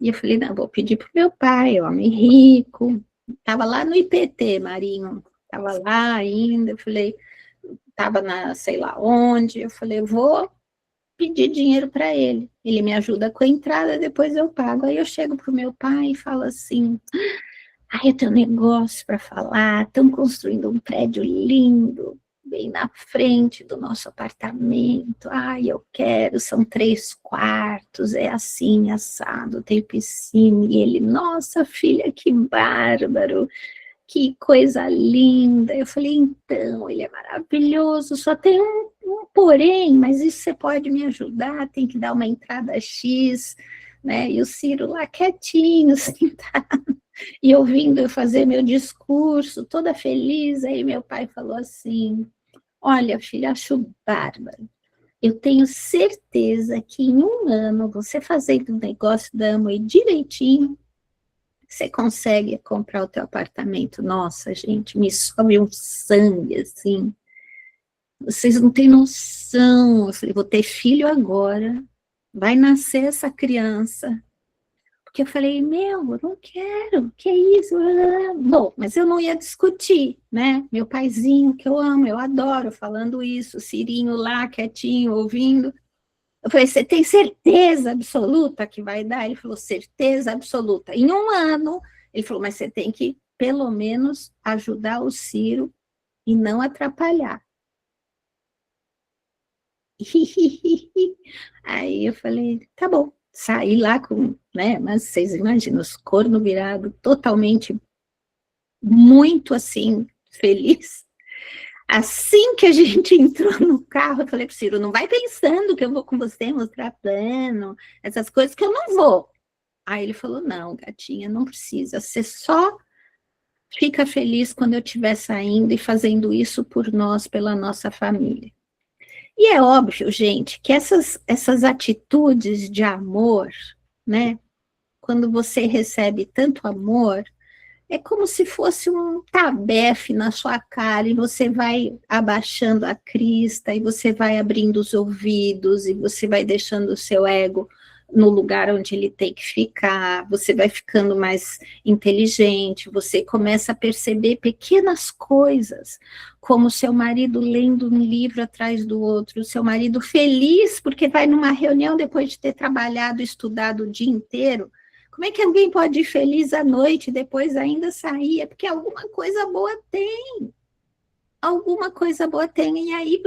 E eu falei, não, vou pedir para o meu pai, homem rico. Estava lá no IPT, Marinho, estava lá ainda. Eu falei, estava na sei lá onde. Eu falei, vou pedir dinheiro para ele. Ele me ajuda com a entrada, depois eu pago. Aí eu chego para o meu pai e falo assim, eu tenho um negócio para falar, estão construindo um prédio lindo, bem na frente do nosso apartamento. Eu quero, são 3 quartos, é assim, assado, tem piscina. E ele, nossa filha, que bárbaro, que coisa linda. Eu falei, então, ele é maravilhoso, só tem um porém, mas isso você pode me ajudar, tem que dar uma entrada X, né? E o Ciro lá quietinho, sentado, e ouvindo eu fazer meu discurso, toda feliz. Aí meu pai falou assim, olha, filha, acho bárbaro. Eu tenho certeza que em 1 ano, você fazendo um negócio da Amway direitinho, você consegue comprar o teu apartamento. Nossa, gente, me sobe um sangue, assim. Vocês não têm noção. Eu falei, vou ter filho agora, vai nascer essa criança. Porque eu falei, eu não quero, que é isso? Bom, mas eu não ia discutir, né? Meu paizinho, que eu amo, eu adoro, falando isso, o Cirinho lá, quietinho, ouvindo. Eu falei, você tem certeza absoluta que vai dar? Ele falou, certeza absoluta. Em 1 ano, ele falou, mas você tem que, pelo menos, ajudar o Ciro e não atrapalhar. Aí eu falei, tá bom. Saí lá com, né, mas vocês imaginam, os cornos virados, totalmente, muito assim, feliz. Assim que a gente entrou no carro, eu falei para o Ciro, não vai pensando que eu vou com você mostrar plano, essas coisas que eu não vou. Aí ele falou, não, gatinha, não precisa, você só fica feliz quando eu estiver saindo e fazendo isso por nós, pela nossa família. E é óbvio, gente, que essas atitudes de amor, né, quando você recebe tanto amor, é como se fosse um tabefe na sua cara e você vai abaixando a crista e você vai abrindo os ouvidos e você vai deixando o seu ego no lugar onde ele tem que ficar, você vai ficando mais inteligente, você começa a perceber pequenas coisas, como seu marido lendo um livro atrás do outro, seu marido feliz porque vai numa reunião depois de ter trabalhado, estudado o dia inteiro. Como é que alguém pode ir feliz à noite e depois ainda sair? É porque alguma coisa boa tem. Alguma coisa boa tem. E aí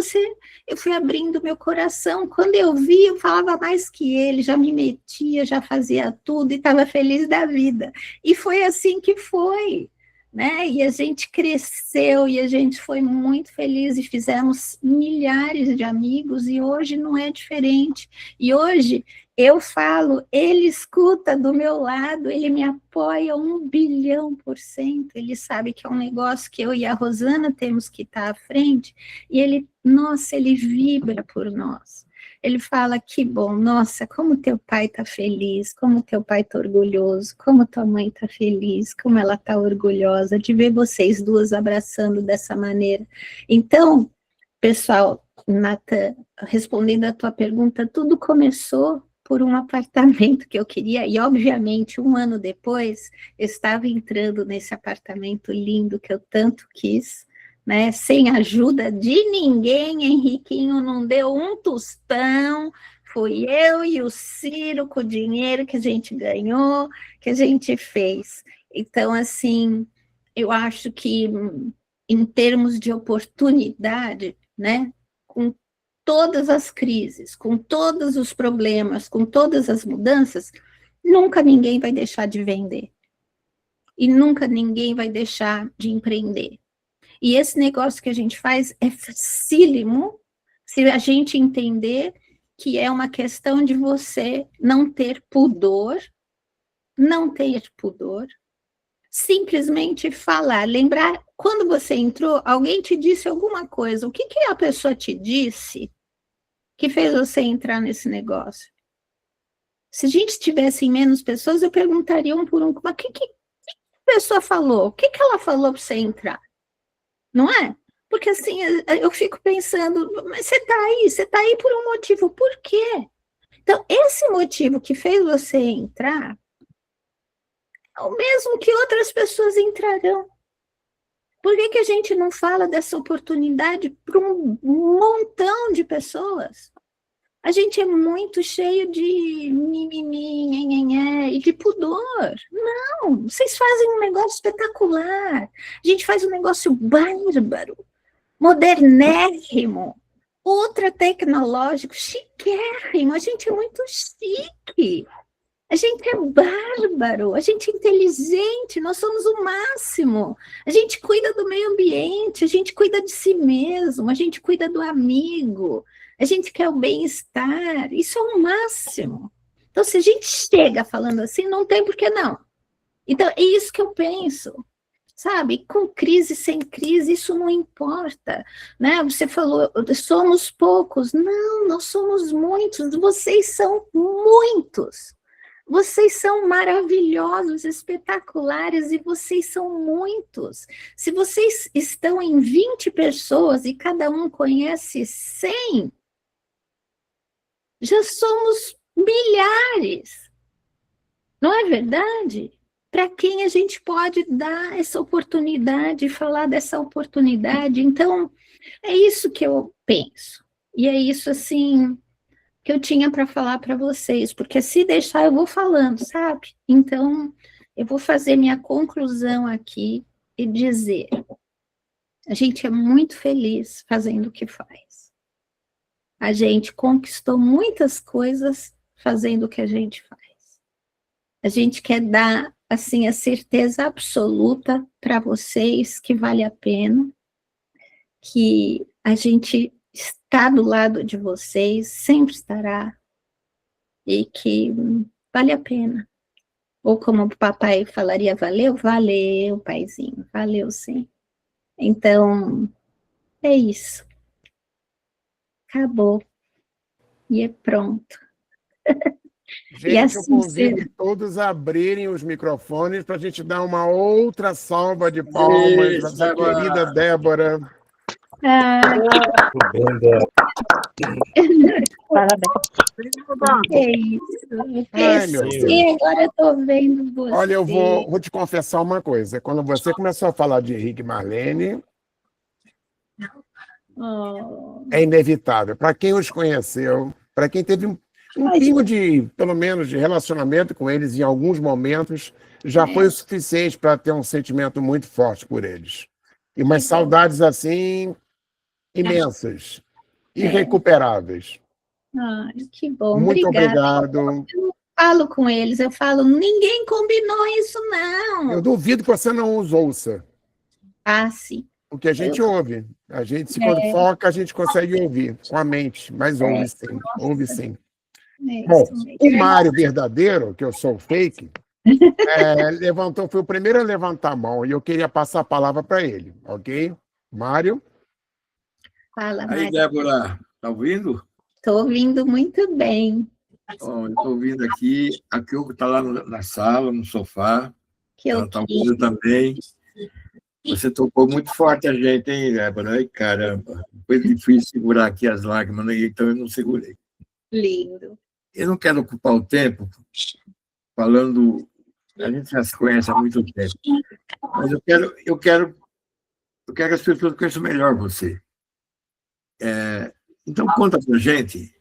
eu fui abrindo meu coração. Quando eu vi, eu falava mais que ele, já me metia, já fazia tudo e estava feliz da vida. E foi assim que foi, né? E a gente cresceu e a gente foi muito feliz e fizemos milhares de amigos e hoje não é diferente. E hoje eu falo, ele escuta do meu lado, ele me apoia 1 bilhão%. Ele sabe que é um negócio que eu e a Rosana temos que estar à frente. E ele, nossa, ele vibra por nós. Ele fala, que bom, nossa, como teu pai está feliz, como teu pai está orgulhoso, como tua mãe está feliz, como ela está orgulhosa de ver vocês duas abraçando dessa maneira. Então, pessoal, Nathan, respondendo a tua pergunta, tudo começou por um apartamento que eu queria, e obviamente 1 ano depois, eu estava entrando nesse apartamento lindo que eu tanto quis, né, sem ajuda de ninguém. Henriquinho não deu um tostão, fui eu e o Ciro com o dinheiro que a gente ganhou, que a gente fez. Então, assim, eu acho que em termos de oportunidade, né? Com todas as crises, com todos os problemas, com todas as mudanças, nunca ninguém vai deixar de vender. E nunca ninguém vai deixar de empreender. E esse negócio que a gente faz é facílimo se a gente entender que é uma questão de você não ter pudor, simplesmente falar, lembrar, quando você entrou, alguém te disse alguma coisa, o que a pessoa te disse que fez você entrar nesse negócio? Se a gente tivesse menos pessoas, eu perguntaria um por um, mas o que a pessoa falou? O que ela falou para você entrar? Não é? Porque assim, eu fico pensando, mas você está aí por um motivo, por quê? Então, esse motivo que fez você entrar, é o mesmo que outras pessoas entrarão. Por que a gente não fala dessa oportunidade para um montão de pessoas? A gente é muito cheio de mimimi, nhenhenhé, e de pudor. Não, vocês fazem um negócio espetacular. A gente faz um negócio bárbaro, modernérrimo, ultra tecnológico, chiquérrimo. A gente é muito chique. A gente é bárbaro, a gente é inteligente, nós somos o máximo. A gente cuida do meio ambiente, a gente cuida de si mesmo, a gente cuida do amigo, a gente quer o bem-estar, isso é o máximo. Então, se a gente chega falando assim, não tem por que não. Então, é isso que eu penso, sabe? Com crise, sem crise, isso não importa, né? Você falou, somos poucos. Não, nós somos muitos, vocês são muitos. Vocês são maravilhosos, espetaculares, e vocês são muitos. Se vocês estão em 20 pessoas e cada um conhece 100, já somos milhares. Não é verdade? Para quem a gente pode dar essa oportunidade, falar dessa oportunidade. Então, é isso que eu penso. E é isso, assim, que eu tinha para falar para vocês, porque se deixar eu vou falando, sabe? Então, eu vou fazer minha conclusão aqui e dizer, a gente é muito feliz fazendo o que faz. A gente conquistou muitas coisas fazendo o que a gente faz. A gente quer dar, assim, a certeza absoluta para vocês que vale a pena, que a gente está do lado de vocês, sempre estará, e que vale a pena. Ou como o papai falaria, valeu? Valeu, paizinho, valeu sim. Então, é isso. Acabou. E é pronto. Gente, eu assim convido todos a abrirem os microfones para a gente dar uma outra salva de palmas para essa querida Débora. Parabéns. É isso. Ai, meu Deus. E agora eu estou vendo você. Olha, eu vou te confessar uma coisa. Quando você começou a falar de Henrique e Marlene, é inevitável. Para quem os conheceu, para quem teve um pingo de, pelo menos, de relacionamento com eles em alguns momentos, já foi o suficiente para ter um sentimento muito forte por eles. E umas saudades, assim, imensas, irrecuperáveis. Ai, que bom. Muito obrigada. obrigado. Eu falo com eles, eu falo, ninguém combinou isso, não. Eu duvido que você não os ouça. Ah, sim. Porque a gente ouve. A gente, se quando foca, a gente consegue ouvir com a mente, mas ouve sim, ouve sim. Bom, o Mário verdadeiro, que eu sou fake, levantou, foi o primeiro a levantar a mão, e eu queria passar a palavra para ele, ok? Mário? Fala, Mário. Aí, Débora, tá ouvindo? Estou ouvindo muito bem. Oh, eu estou ouvindo aqui, a Kyoko está lá na sala, no sofá, ela está ouvindo também. Você tocou muito forte a gente, hein, Débora? Ai, caramba, foi difícil segurar aqui as lágrimas, né? Então eu não segurei. Lindo. Eu não quero ocupar o tempo falando, a gente já se conhece há muito tempo, mas eu quero que as pessoas conheçam melhor você. Então, conta para a gente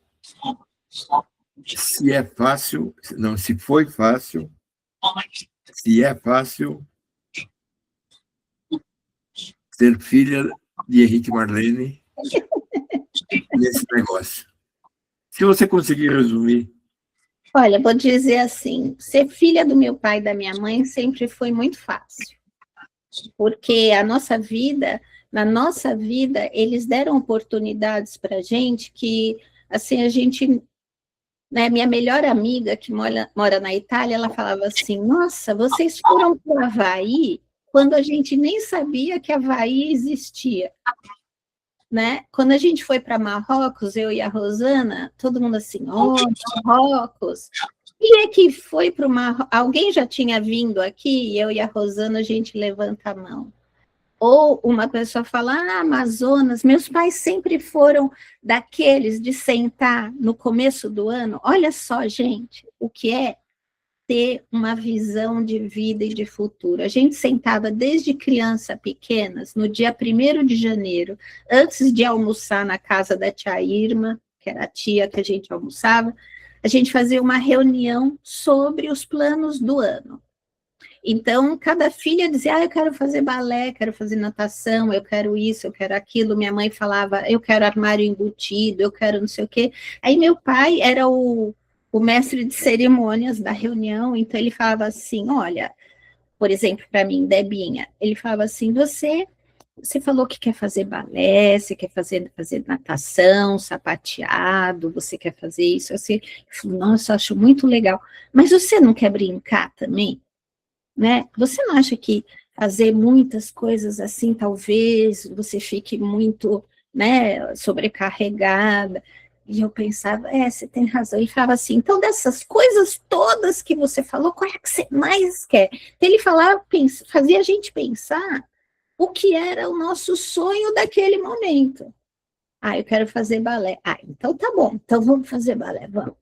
se é fácil, não, se foi fácil, se é fácil, ser filha de Henrique e Marlene nesse negócio. Se você conseguir resumir. Olha, vou dizer assim, ser filha do meu pai e da minha mãe sempre foi muito fácil, porque na nossa vida, eles deram oportunidades para a gente que, assim, a gente, né, minha melhor amiga que mora na Itália, ela falava assim, nossa, vocês foram para o Havaí quando a gente nem sabia que Havaí existia. Né? Quando a gente foi para Marrocos, eu e a Rosana, todo mundo assim, Marrocos. E é que foi para o Marrocos? Alguém já tinha vindo aqui? E eu e a Rosana, a gente levanta a mão. Ou uma pessoa fala, Amazonas, meus pais sempre foram daqueles de sentar no começo do ano. Olha só, gente, o que é ter uma visão de vida e de futuro. A gente sentava desde criança pequenas, no dia 1º de janeiro, antes de almoçar na casa da tia Irma, que era a tia que a gente almoçava, a gente fazia uma reunião sobre os planos do ano. Então, cada filha dizia, eu quero fazer balé, quero fazer natação, eu quero isso, eu quero aquilo. Minha mãe falava, eu quero armário embutido, eu quero não sei o quê. Aí meu pai era o mestre de cerimônias da reunião, então ele falava assim, olha, por exemplo, para mim, Debinha, ele falava assim, você falou que quer fazer balé, você quer fazer natação, sapateado, você quer fazer isso, assim, eu falei, nossa, eu acho muito legal, mas você não quer brincar também? Né? Você não acha que fazer muitas coisas assim, talvez você fique muito, né, sobrecarregada? E eu pensava, você tem razão. Ele falava assim, então dessas coisas todas que você falou, qual é que você mais quer? Então, ele falava, fazia a gente pensar o que era o nosso sonho daquele momento. Eu quero fazer balé. Então tá bom, então vamos fazer balé, vamos.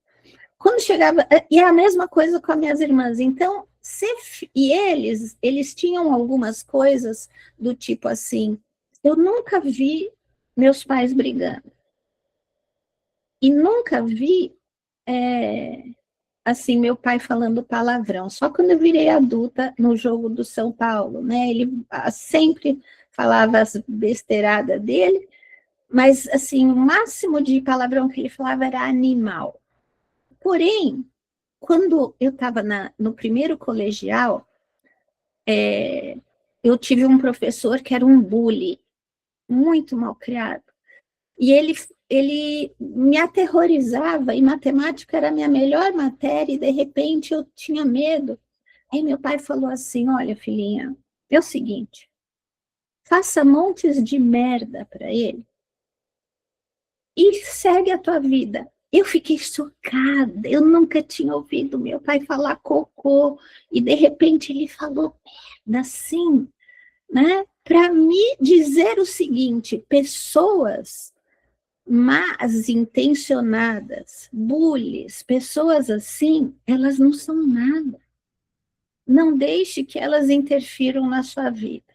Quando chegava, e é a mesma coisa com as minhas irmãs, então, e eles tinham algumas coisas do tipo assim, eu nunca vi meus pais brigando. E nunca vi, assim, meu pai falando palavrão. Só quando eu virei adulta no jogo do São Paulo, né? Ele sempre falava as besteiradas dele, mas, assim, o máximo de palavrão que ele falava era animal. Porém, quando eu estava no primeiro colegial, eu tive um professor que era um bully, muito mal criado. E ele me aterrorizava, e matemática era a minha melhor matéria, e de repente eu tinha medo. Aí meu pai falou assim, olha, filhinha, é o seguinte, faça montes de merda para ele e segue a tua vida. Eu fiquei chocada, eu nunca tinha ouvido meu pai falar cocô, e de repente ele falou merda assim, né? Para me dizer o seguinte, pessoas mas intencionadas, bullies, pessoas assim, elas não são nada. Não deixe que elas interfiram na sua vida.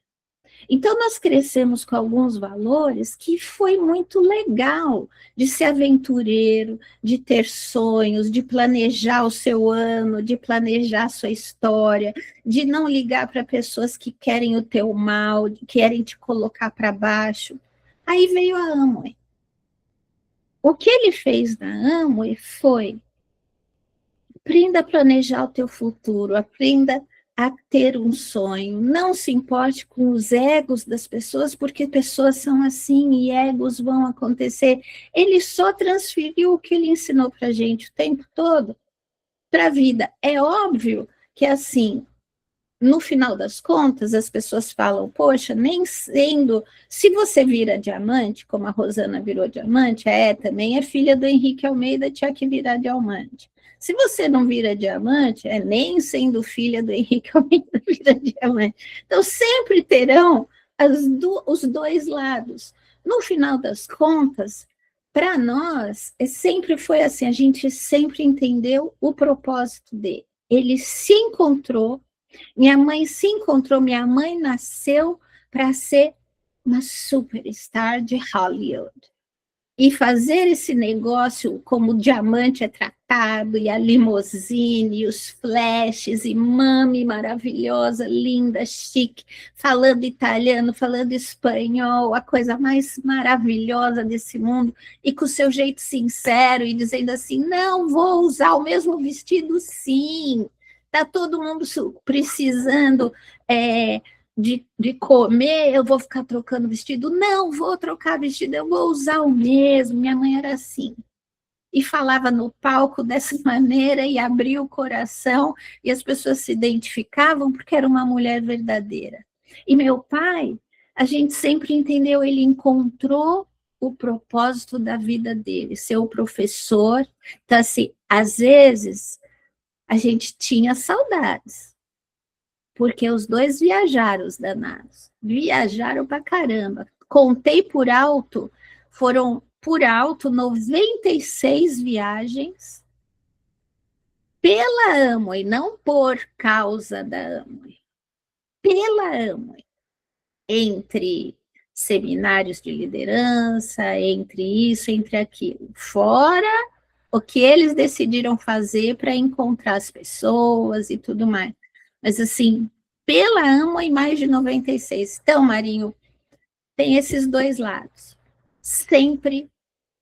Então, nós crescemos com alguns valores que foi muito legal, de ser aventureiro, de ter sonhos, de planejar o seu ano, de planejar a sua história, de não ligar para pessoas que querem o teu mal, que querem te colocar para baixo. Aí veio a Amway. O que ele fez na Amway foi aprenda a planejar o teu futuro, aprenda a ter um sonho, não se importe com os egos das pessoas, porque pessoas são assim e egos vão acontecer. Ele só transferiu o que ele ensinou para a gente o tempo todo para a vida. É óbvio que assim, no final das contas, as pessoas falam, poxa, nem sendo... Se você vira diamante, como a Rosana virou diamante, também é filha do Henrique Almeida, tinha que virar diamante. Se você não vira diamante, nem sendo filha do Henrique Almeida, vira diamante. Então, sempre terão os dois lados. No final das contas, para nós, sempre foi assim, a gente sempre entendeu o propósito dele. Ele se encontrou, minha mãe se encontrou, minha mãe nasceu para ser uma superstar de Hollywood. e fazer esse negócio como o diamante é tratado, e a limousine, e os flashes, e mami maravilhosa, linda, chique, falando italiano, falando espanhol, a coisa mais maravilhosa desse mundo, e com o seu jeito sincero, e dizendo assim, não, vou usar o mesmo vestido sim, está todo mundo precisando de comer, eu vou ficar trocando vestido? Não, vou trocar vestido, eu vou usar o mesmo. Minha mãe era assim. E falava no palco dessa maneira, e abria o coração, e as pessoas se identificavam porque era uma mulher verdadeira. E meu pai, a gente sempre entendeu, ele encontrou o propósito da vida dele, ser o professor. Então, assim, às vezes, a gente tinha saudades, porque os dois viajaram, os danados. Viajaram pra caramba. Contei por alto, foram por alto 96 viagens pela Amway, não por causa da Amway. Pela Amway. Entre seminários de liderança, entre isso, entre aquilo. Fora o que eles decidiram fazer para encontrar as pessoas e tudo mais. Mas, assim, pela Amway, mais de 96. Então, Marinho, tem esses dois lados. Sempre,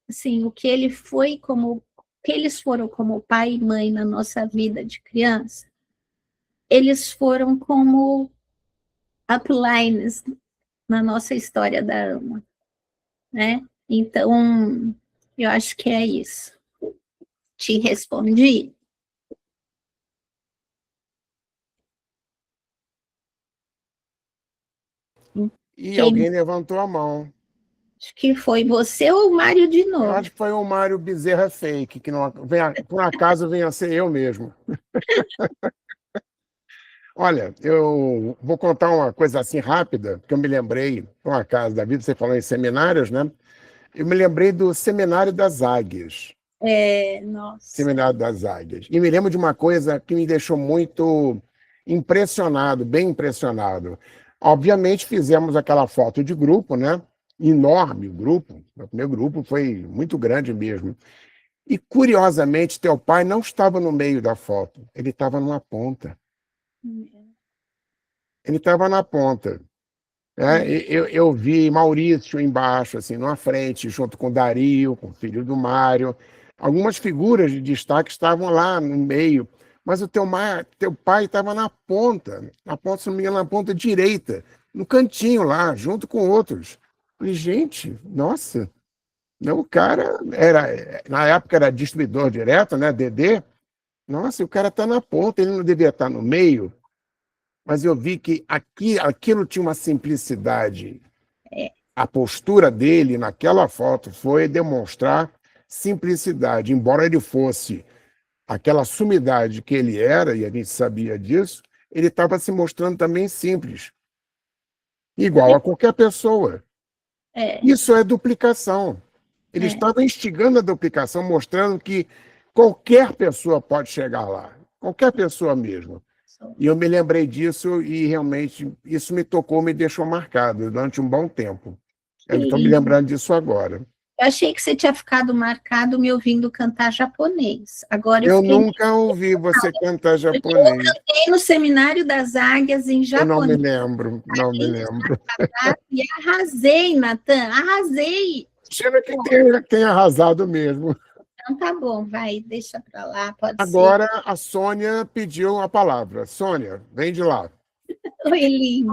assim, o que eles foram como pai e mãe na nossa vida de criança, eles foram como uplines na nossa história da Amway, né? Então, eu acho que é isso. Te respondi? E alguém levantou a mão. Acho que foi você ou o Mário de novo. Eu acho que foi o Mário Bezerra Fake, que não, por acaso venha a ser eu mesmo. Olha, eu vou contar uma coisa assim rápida, que eu me lembrei, por acaso, da vida, você falou em seminários, né? Eu me lembrei do Seminário das Águias. Nossa. Seminário das Águias. E me lembro de uma coisa que me deixou muito impressionado, bem impressionado. Obviamente, fizemos aquela foto de grupo, né? Enorme o grupo. O meu grupo foi muito grande mesmo. E, curiosamente, teu pai não estava no meio da foto. Ele estava numa ponta. Ele estava na ponta. Eu vi Maurício embaixo, assim, na frente, junto com Dario, com o filho do Mário. Algumas figuras de destaque estavam lá no meio, mas o teu pai estava na ponta, se não me engano, na ponta direita, no cantinho lá, junto com outros. Falei, gente, nossa, o cara na época era distribuidor direto, né, DD. Nossa, o cara está na ponta, ele não devia estar no meio. Mas eu vi que aquilo tinha uma simplicidade. A postura dele naquela foto foi demonstrar simplicidade. Embora ele fosse aquela sumidade que ele era, e a gente sabia disso, ele estava se mostrando também simples. Igual a qualquer pessoa. Isso é duplicação. Ele estava instigando a duplicação, mostrando que qualquer pessoa pode chegar lá. Qualquer pessoa mesmo. E eu me lembrei disso e realmente isso me tocou, me deixou marcado durante um bom tempo. Eu estou me lembrando disso agora. Eu achei que você tinha ficado marcado me ouvindo cantar japonês. Agora eu nunca ouvi você cantar japonês. Eu cantei no Seminário das Águias em japonês. Eu não me lembro, não me lembro. E arrasei, Natan, arrasei. Tira que tem arrasado mesmo. Então tá bom, vai, deixa para lá, pode Agora ser. a Sônia pediu a palavra. Sônia, vem de lá. Oi, linda.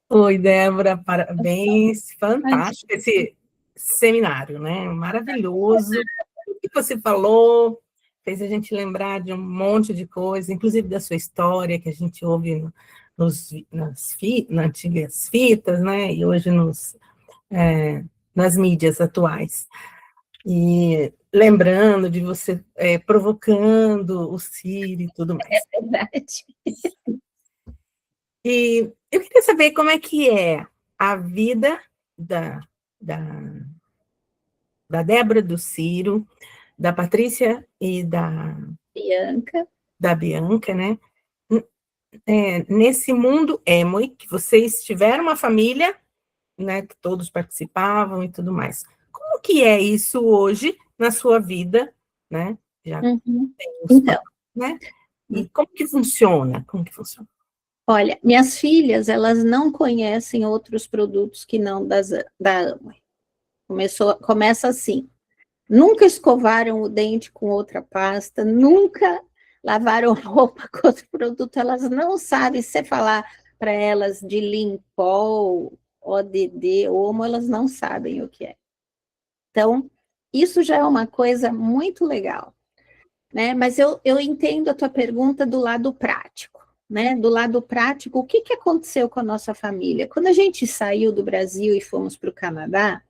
Oi, Débora, parabéns, fantástico esse seminário, né? Maravilhoso. O que você falou fez a gente lembrar de um monte de coisa, inclusive da sua história, que a gente ouve nas antigas fitas, né? E hoje nas mídias atuais. E lembrando de você provocando o Ciro e tudo mais. É verdade. E eu queria saber como é que é a vida da Débora, do Ciro, da Patrícia e da Bianca, né? Nesse mundo Amway, que vocês tiveram uma família, né, que todos participavam e tudo mais. Como Como que é isso hoje na sua vida, né? Já tem Então, né? E como que funciona? Como que funciona? Olha, minhas filhas, elas não conhecem outros produtos que não da Amway. Começa assim. Nunca escovaram o dente com outra pasta, nunca lavaram roupa com outro produto, elas não sabem. Se você falar para elas de Limpol, ODD, Omo, elas não sabem o que é. Então, isso já é uma coisa muito legal, né? Mas eu entendo a tua pergunta do lado prático, né? Do lado prático, o que aconteceu com a nossa família? Quando a gente saiu do Brasil e fomos para o Canadá,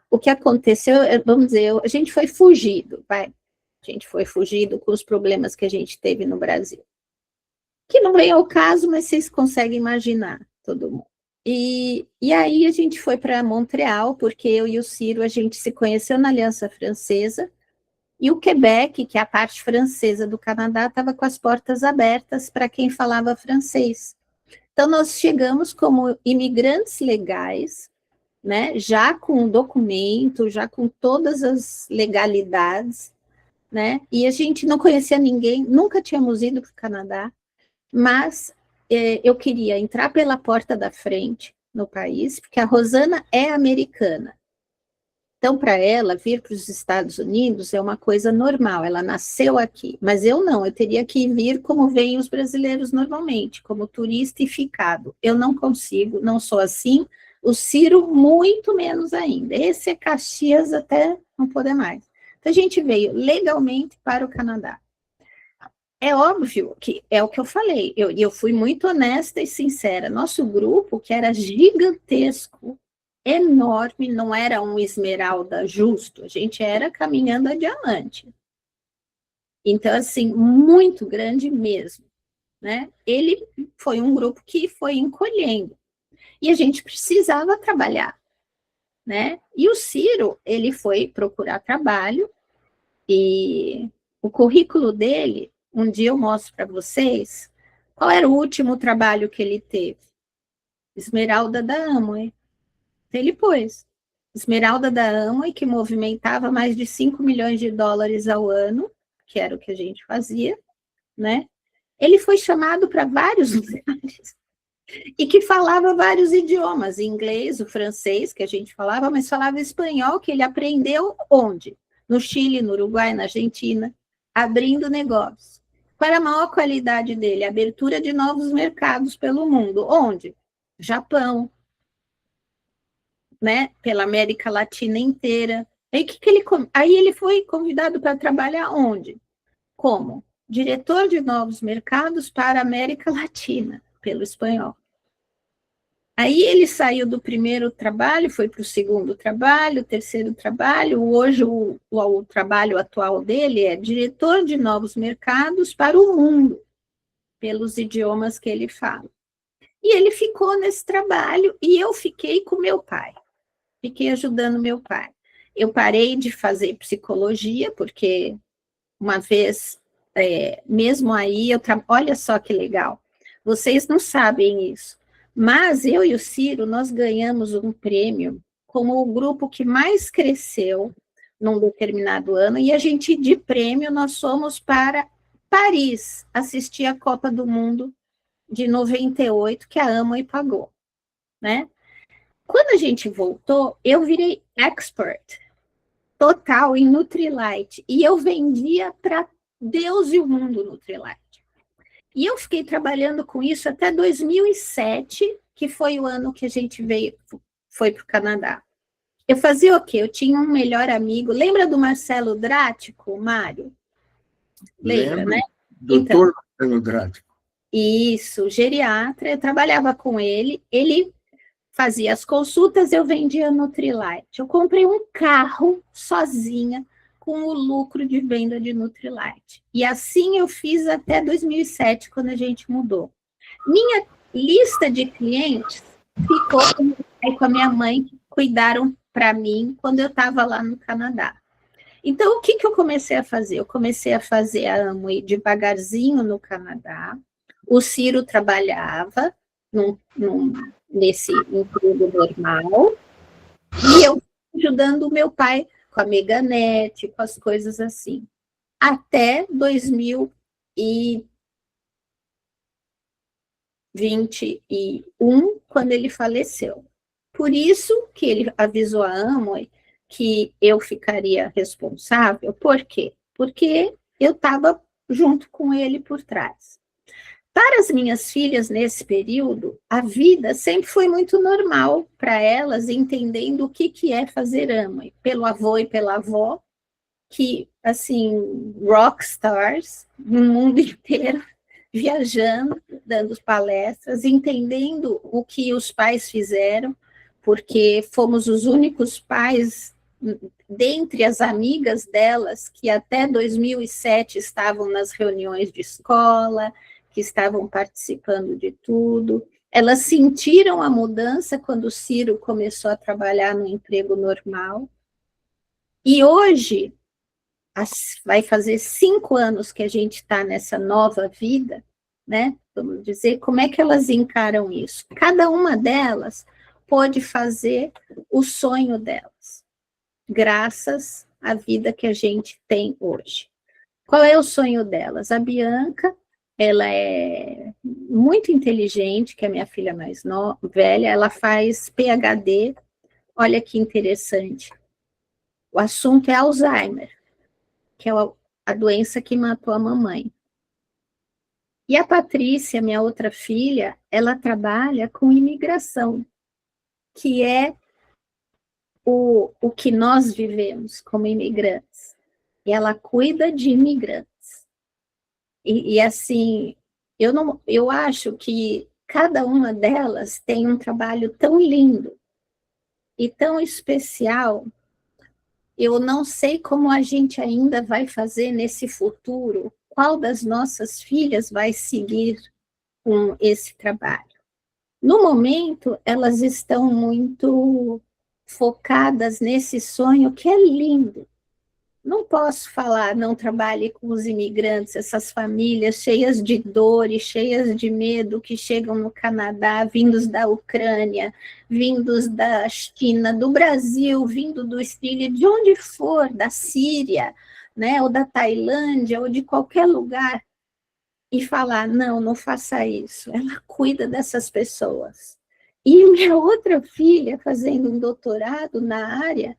o que aconteceu, vamos dizer, a gente foi fugido, vai. A gente foi fugido com os problemas que a gente teve no Brasil. Que não vem ao caso, mas vocês conseguem imaginar, todo mundo. E aí a gente foi para Montreal, porque eu e o Ciro, a gente se conheceu na Aliança Francesa, e o Quebec, que é a parte francesa do Canadá, estava com as portas abertas para quem falava francês. Então, nós chegamos como imigrantes legais, né, já com documento, já com todas as legalidades, né, e a gente não conhecia ninguém, nunca tínhamos ido para o Canadá, mas eu queria entrar pela porta da frente no país, porque a Rosana é americana. Então, para ela, vir para os Estados Unidos é uma coisa normal, ela nasceu aqui, mas eu não, eu teria que vir como vêm os brasileiros normalmente, como turista e ficado. Eu não consigo, não sou assim, o Ciro muito menos ainda, esse é Caxias até não poder mais. Então, a gente veio legalmente para o Canadá. É óbvio que é o que eu falei, eu fui muito honesta e sincera, nosso grupo, que era gigantesco, enorme, não era um esmeralda justo, a gente era caminhando a diamante. Então, assim, muito grande mesmo, né? Ele foi um grupo que foi encolhendo, e a gente precisava trabalhar, né? E o Ciro, ele foi procurar trabalho, e o currículo dele, um dia eu mostro para vocês, qual era o último trabalho que ele teve? Esmeralda da Amway. Ele pôs Esmeralda da Amway, que movimentava mais de 5 milhões de dólares ao ano, que era o que a gente fazia, né? Ele foi chamado para vários lugares e que falava vários idiomas, inglês, o francês, que a gente falava, mas falava espanhol, que ele aprendeu onde? No Chile, no Uruguai, na Argentina, abrindo negócios. Qual era a maior qualidade dele? A abertura de novos mercados pelo mundo. Onde? Japão, né, pela América Latina inteira. Aí ele foi convidado para trabalhar onde? Como? Diretor de novos mercados para a América Latina, pelo espanhol. Aí ele saiu do primeiro trabalho, foi para o segundo trabalho, terceiro trabalho, hoje o trabalho atual dele é diretor de novos mercados para o mundo, pelos idiomas que ele fala. E ele ficou nesse trabalho e eu fiquei com meu pai. Fiquei ajudando meu pai. Eu parei de fazer psicologia, porque uma vez, mesmo aí, olha só que legal, vocês não sabem isso, mas eu e o Ciro, nós ganhamos um prêmio como o grupo que mais cresceu num determinado ano, e a gente, de prêmio, nós fomos para Paris, assistir a Copa do Mundo de 98, que a Amway pagou, né? Quando a gente voltou, eu virei expert total em Nutrilite, e eu vendia para Deus e o mundo Nutrilite. E eu fiquei trabalhando com isso até 2007, que foi o ano que a gente foi para o Canadá. Eu fazia o quê? Eu tinha um melhor amigo, lembra do Marcelo Drático, Mário? Lembra, né? Doutor Marcelo Drático. Isso, geriatra, eu trabalhava com ele fazia as consultas, eu vendia Nutrilite. Eu comprei um carro sozinha com o lucro de venda de Nutrilite. E assim eu fiz até 2007, quando a gente mudou. Minha lista de clientes ficou com a minha mãe, que cuidaram para mim quando eu estava lá no Canadá. Então, o que eu comecei a fazer? Eu comecei a fazer a Amway devagarzinho no Canadá. O Ciro trabalhava nesse emprego normal, e eu ajudando o meu pai com a Meganet, com as coisas assim. Até 2021, quando ele faleceu. Por isso que ele avisou a Amway que eu ficaria responsável. Por quê? Porque eu estava junto com ele por trás. Para as minhas filhas, nesse período, a vida sempre foi muito normal para elas, entendendo o que é fazer Amway, pelo avô e pela avó, que, assim, rockstars no mundo inteiro, viajando, dando palestras, entendendo o que os pais fizeram, porque fomos os únicos pais, dentre as amigas delas, que até 2007 estavam nas reuniões de escola, que estavam participando de tudo. Elas sentiram a mudança quando o Ciro começou a trabalhar no emprego normal. E hoje, vai fazer 5 anos que a gente está nessa nova vida, né? Vamos dizer, como é que elas encaram isso? Cada uma delas pode fazer o sonho delas, graças à vida que a gente tem hoje. Qual é o sonho delas? A Bianca, ela é muito inteligente, que é a minha filha mais velha, ela faz PhD, olha que interessante. O assunto é Alzheimer, que é a doença que matou a mamãe. E a Patrícia, minha outra filha, ela trabalha com imigração, que é o que nós vivemos como imigrantes. E ela cuida de imigrantes. E assim, eu acho que cada uma delas tem um trabalho tão lindo e tão especial. Eu não sei como a gente ainda vai fazer nesse futuro, qual das nossas filhas vai seguir com esse trabalho. No momento, elas estão muito focadas nesse sonho que é lindo. Não posso falar, não trabalhe com os imigrantes, essas famílias cheias de dor e cheias de medo que chegam no Canadá, vindos da Ucrânia, vindos da China, do Brasil, vindo do Chile, de onde for, da Síria, né, ou da Tailândia, ou de qualquer lugar, e falar, não faça isso. Ela cuida dessas pessoas. E minha outra filha, fazendo um doutorado na área,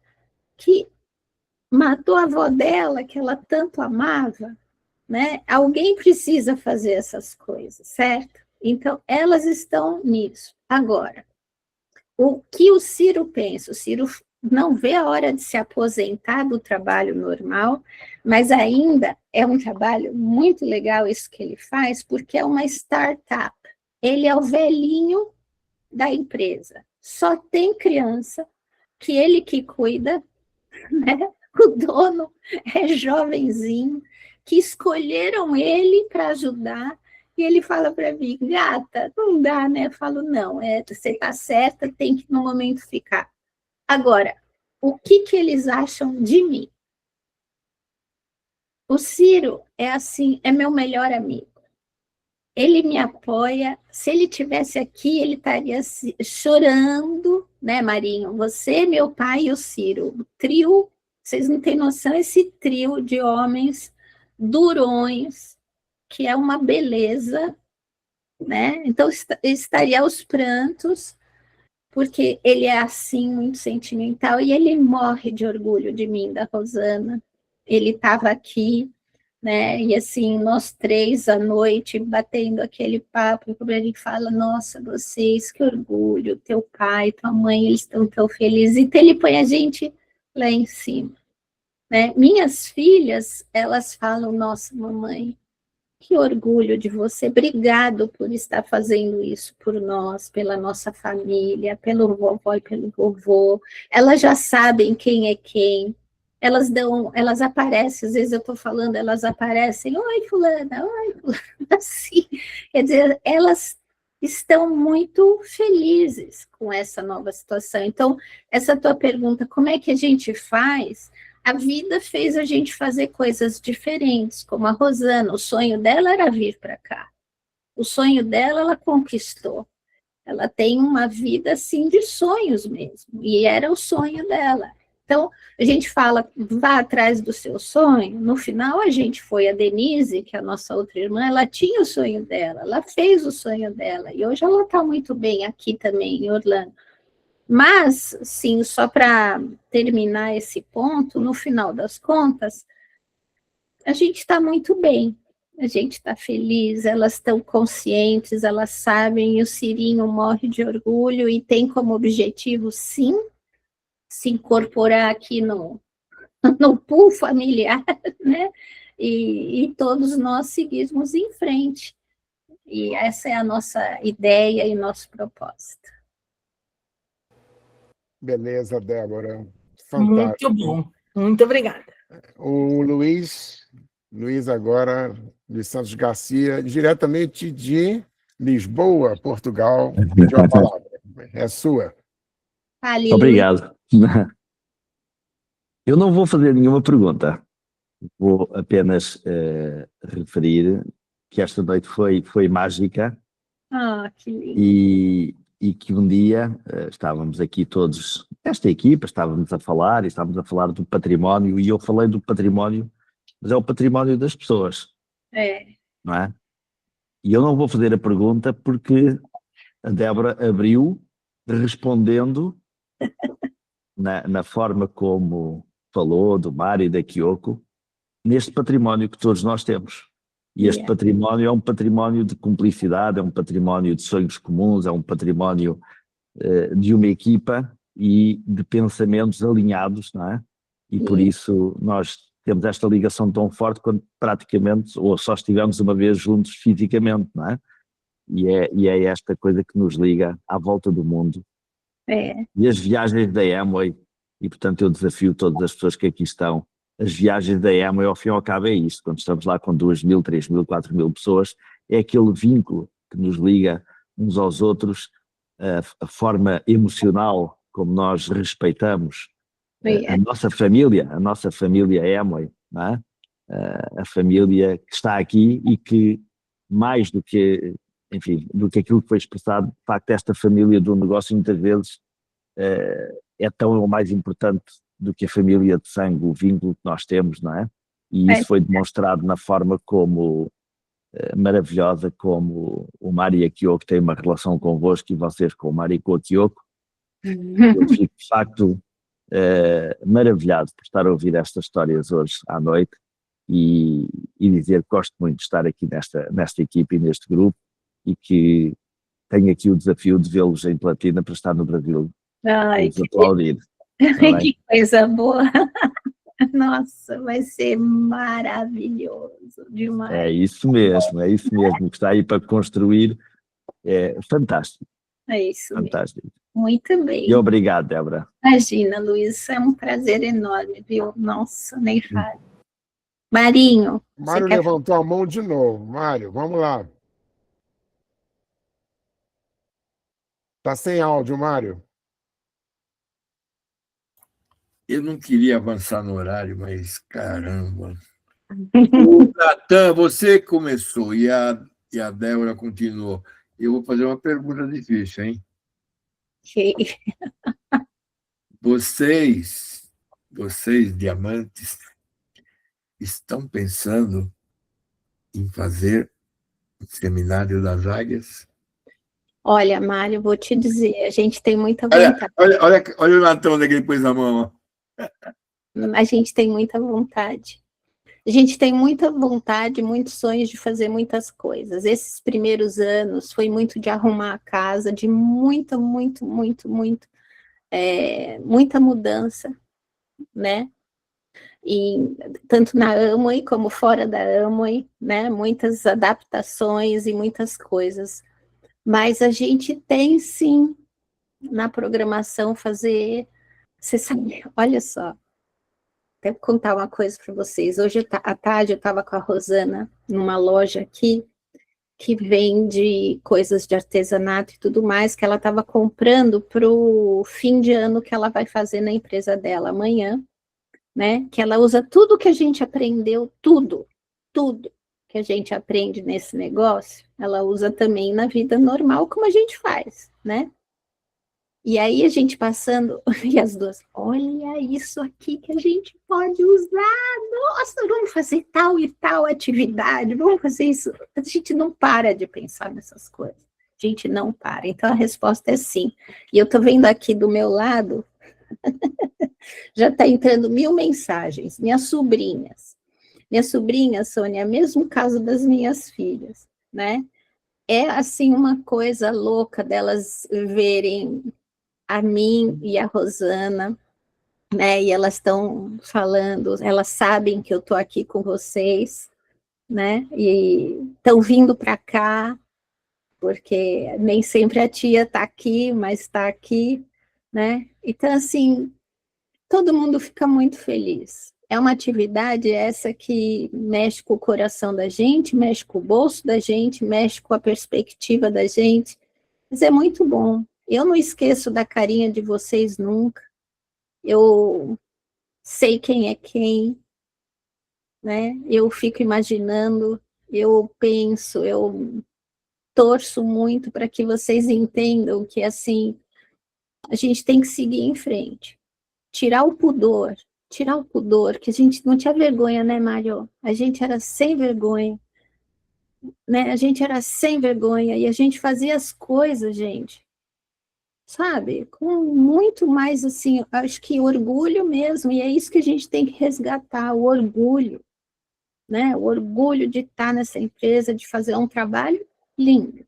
que matou a avó dela, que ela tanto amava, né? Alguém precisa fazer essas coisas, certo? Então, elas estão nisso. Agora, o que o Ciro pensa? O Ciro não vê a hora de se aposentar do trabalho normal, mas ainda é um trabalho muito legal isso que ele faz, porque é uma startup. Ele é o velhinho da empresa. Só tem criança, que ele que cuida, né? O dono é jovenzinho, que escolheram ele para ajudar, e ele fala para mim, gata, não dá, né? Eu falo, não, você está certa, tem que no momento ficar. Agora, o que eles acham de mim? O Ciro é assim, é meu melhor amigo. Ele me apoia. Se ele tivesse aqui, ele estaria chorando, né, Marinho? Você, meu pai e o Ciro. O trio, vocês não têm noção, esse trio de homens durões, que é uma beleza, né? Então, estaria aos prantos, porque ele é assim, muito sentimental, e ele morre de orgulho de mim, da Rosana. Ele estava aqui, né? E assim, nós três à noite, batendo aquele papo, e a gente fala, nossa, vocês, que orgulho, teu pai, tua mãe, eles estão tão felizes. Então, ele põe a gente lá em cima, né? Minhas filhas, elas falam, nossa, mamãe, que orgulho de você, obrigado por estar fazendo isso por nós, pela nossa família, pelo vovó e pelo vovô. Elas já sabem quem é quem. Elas aparecem, às vezes eu estou falando, elas aparecem, oi fulana, assim. Quer dizer, elas estão muito felizes com essa nova situação. Então, essa tua pergunta, como é que a gente faz? A vida fez a gente fazer coisas diferentes, como a Rosana, o sonho dela era vir para cá. O sonho dela, ela conquistou. Ela tem uma vida, assim, de sonhos mesmo, e era o sonho dela. Então, a gente fala, vá atrás do seu sonho. No final, a gente foi a Denise, que é a nossa outra irmã, ela tinha o sonho dela, ela fez o sonho dela, e hoje ela está muito bem aqui também, em Orlando. Mas, sim, só para terminar esse ponto, no final das contas, a gente está muito bem, a gente está feliz, elas estão conscientes, elas sabem, e o Cirinho morre de orgulho e tem como objetivo, sim, se incorporar aqui no pool familiar, né? E todos nós seguirmos em frente. E essa é a nossa ideia e nosso propósito. Beleza, Débora. Fantástico. Muito bom. Muito obrigada. O Luiz agora, de Santos Garcia, diretamente de Lisboa, Portugal, pediu a palavra. É sua. Obrigado. Eu não vou fazer nenhuma pergunta. Vou apenas referir que esta noite foi mágica. Que lindo. E que um dia estávamos aqui todos, esta equipa, estávamos a falar do património, e eu falei do património, mas é o património das pessoas. Não é? E eu não vou fazer a pergunta porque a Débora abriu respondendo na forma como falou do Mário e da Kyoko, neste património que todos nós temos. E este património é um património de cumplicidade, é um património de sonhos comuns, é um património de uma equipa e de pensamentos alinhados, não é? E por isso nós temos esta ligação tão forte quando praticamente, ou só estivemos uma vez juntos fisicamente, não é? E é esta coisa que nos liga à volta do mundo. E as viagens da Amway, e portanto eu desafio todas as pessoas que aqui estão, as viagens da Amway ao fim e ao cabo é isto, quando estamos lá com 2.000, 3.000, 4.000 pessoas, é aquele vínculo que nos liga uns aos outros, a forma emocional como nós respeitamos a nossa família Amway, não é? A família que está aqui e que mais do que, enfim, do que aquilo que foi expressado, de facto esta família do negócio muitas vezes é tão ou mais importante do que a família de sangue, o vínculo que nós temos, não é? E isso foi demonstrado na forma como maravilhosa como o Mário e a Kyoko têm uma relação convosco e vocês com o Mário e com a Kyoko. Eu fico de facto maravilhado por estar a ouvir estas histórias hoje à noite e dizer que gosto muito de estar aqui nesta equipe e neste grupo e que tenho aqui o desafio de vê-los em Platina para estar no Brasil e os aplaudir. Que coisa boa! Nossa, vai ser maravilhoso demais. É isso mesmo que está aí para construir, é fantástico. É isso fantástico. Mesmo. Muito bem. E obrigado, Débora. Imagina, Luiz, é um prazer enorme, viu? Nossa, nem fale. Marinho. Mário levantou a mão de novo. Mário, vamos lá. Tá sem áudio, Mário. Eu não queria avançar no horário, mas caramba. O Natan, você começou e a Débora continuou. Eu vou fazer uma pergunta difícil, hein? Vocês, diamantes, estão pensando em fazer o Seminário das Águias? Olha, Mário, vou te dizer, a gente tem muita vontade. Olha o Natan que ele pôs a mão. A gente tem muita vontade. A gente tem muita vontade, muitos sonhos de fazer muitas coisas. Esses primeiros anos foi muito de arrumar a casa, de muita mudança, né? E tanto na Amway como fora da Amway, né? Muitas adaptações e muitas coisas. Mas a gente tem, sim, na programação fazer... Você sabe, olha só, até vou contar uma coisa para vocês. Hoje à tarde eu estava com a Rosana numa loja aqui que vende coisas de artesanato e tudo mais, que ela estava comprando para o fim de ano que ela vai fazer na empresa dela amanhã, né? Que ela usa tudo que a gente aprendeu, tudo que a gente aprende nesse negócio, ela usa também na vida normal, como a gente faz, né? E aí a gente passando, e as duas, olha isso aqui que a gente pode usar, nossa, vamos fazer tal e tal atividade, vamos fazer isso. A gente não para de pensar nessas coisas, a gente não para. Então a resposta é sim. E eu estou vendo aqui do meu lado, já está entrando 1000 mensagens, minhas sobrinhas, Sônia, é o mesmo caso das minhas filhas, né? É assim uma coisa louca delas verem a mim e a Rosana, né? E elas estão falando, elas sabem que eu estou aqui com vocês, né? E estão vindo para cá, porque nem sempre a tia está aqui, mas está aqui, né? Então, assim, todo mundo fica muito feliz. É uma atividade essa que mexe com o coração da gente, mexe com o bolso da gente, mexe com a perspectiva da gente, mas é muito bom. Eu não esqueço da carinha de vocês nunca. Eu sei quem é quem, né? Eu fico imaginando, eu penso, eu torço muito para que vocês entendam que, assim, a gente tem que seguir em frente. Tirar o pudor, que a gente não tinha vergonha, né, Mário? A gente era sem vergonha, né? A gente era sem vergonha e a gente fazia as coisas, gente, sabe? Com muito mais, assim, acho que orgulho mesmo, e é isso que a gente tem que resgatar, o orgulho, né? O orgulho de estar nessa empresa, de fazer um trabalho lindo,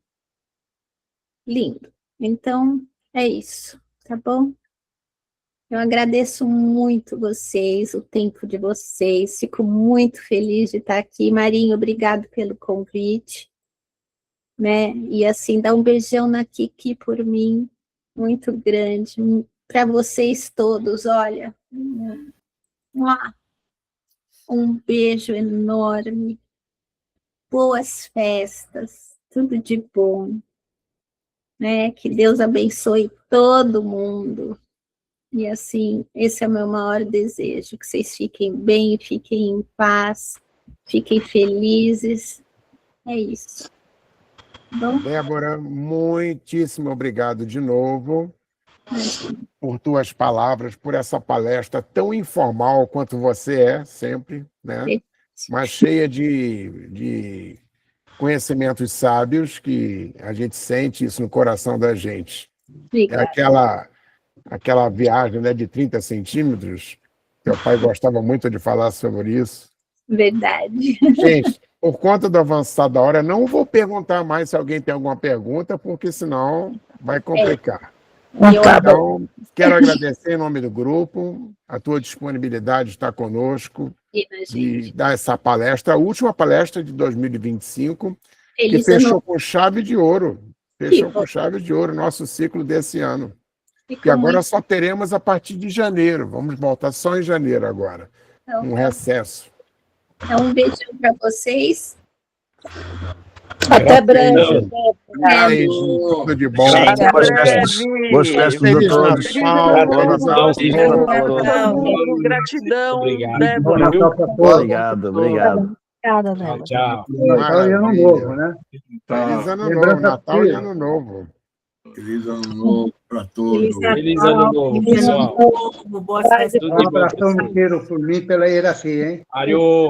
lindo. Então, é isso, tá bom? Eu agradeço muito vocês, o tempo de vocês, fico muito feliz de estar aqui. Marinho, obrigado pelo convite, né? E assim, dá um beijão na Kiki por mim, muito grande, para vocês todos, olha, um beijo enorme, boas festas, tudo de bom, né? Que Deus abençoe todo mundo. E assim, esse é o meu maior desejo, que vocês fiquem bem, fiquem em paz, fiquem felizes. É isso. Bom? Débora, muitíssimo obrigado de novo por tuas palavras, por essa palestra tão informal quanto você é, sempre, né? Mas cheia de conhecimentos sábios, que a gente sente isso no coração da gente. Obrigada. É aquela viagem, né, de 30 centímetros, teu pai gostava muito de falar sobre isso. Verdade. Gente, por conta do avançar da hora, não vou perguntar mais se alguém tem alguma pergunta, porque senão vai complicar. Então, quero agradecer em nome do grupo a tua disponibilidade de estar conosco e dar essa palestra, a última palestra de 2025, que fechou com chave de ouro. Fechou com chave de ouro o nosso ciclo desse ano. E agora só teremos a partir de janeiro. Vamos voltar só em janeiro agora. Um recesso. Então, um beijão para vocês. Até breve. Tudo de bom. Boas festas a todos. Gratidão. Obrigado. Obrigada, Débora. Tchau. Natal e Ano Novo, né? Feliz Ano Novo. Natal e Ano Novo. Feliz Ano Novo para todos. Feliz Ano Novo, pessoal. Boa festa. Um abração inteiro por mim, pela Iraci, hein? Ariô.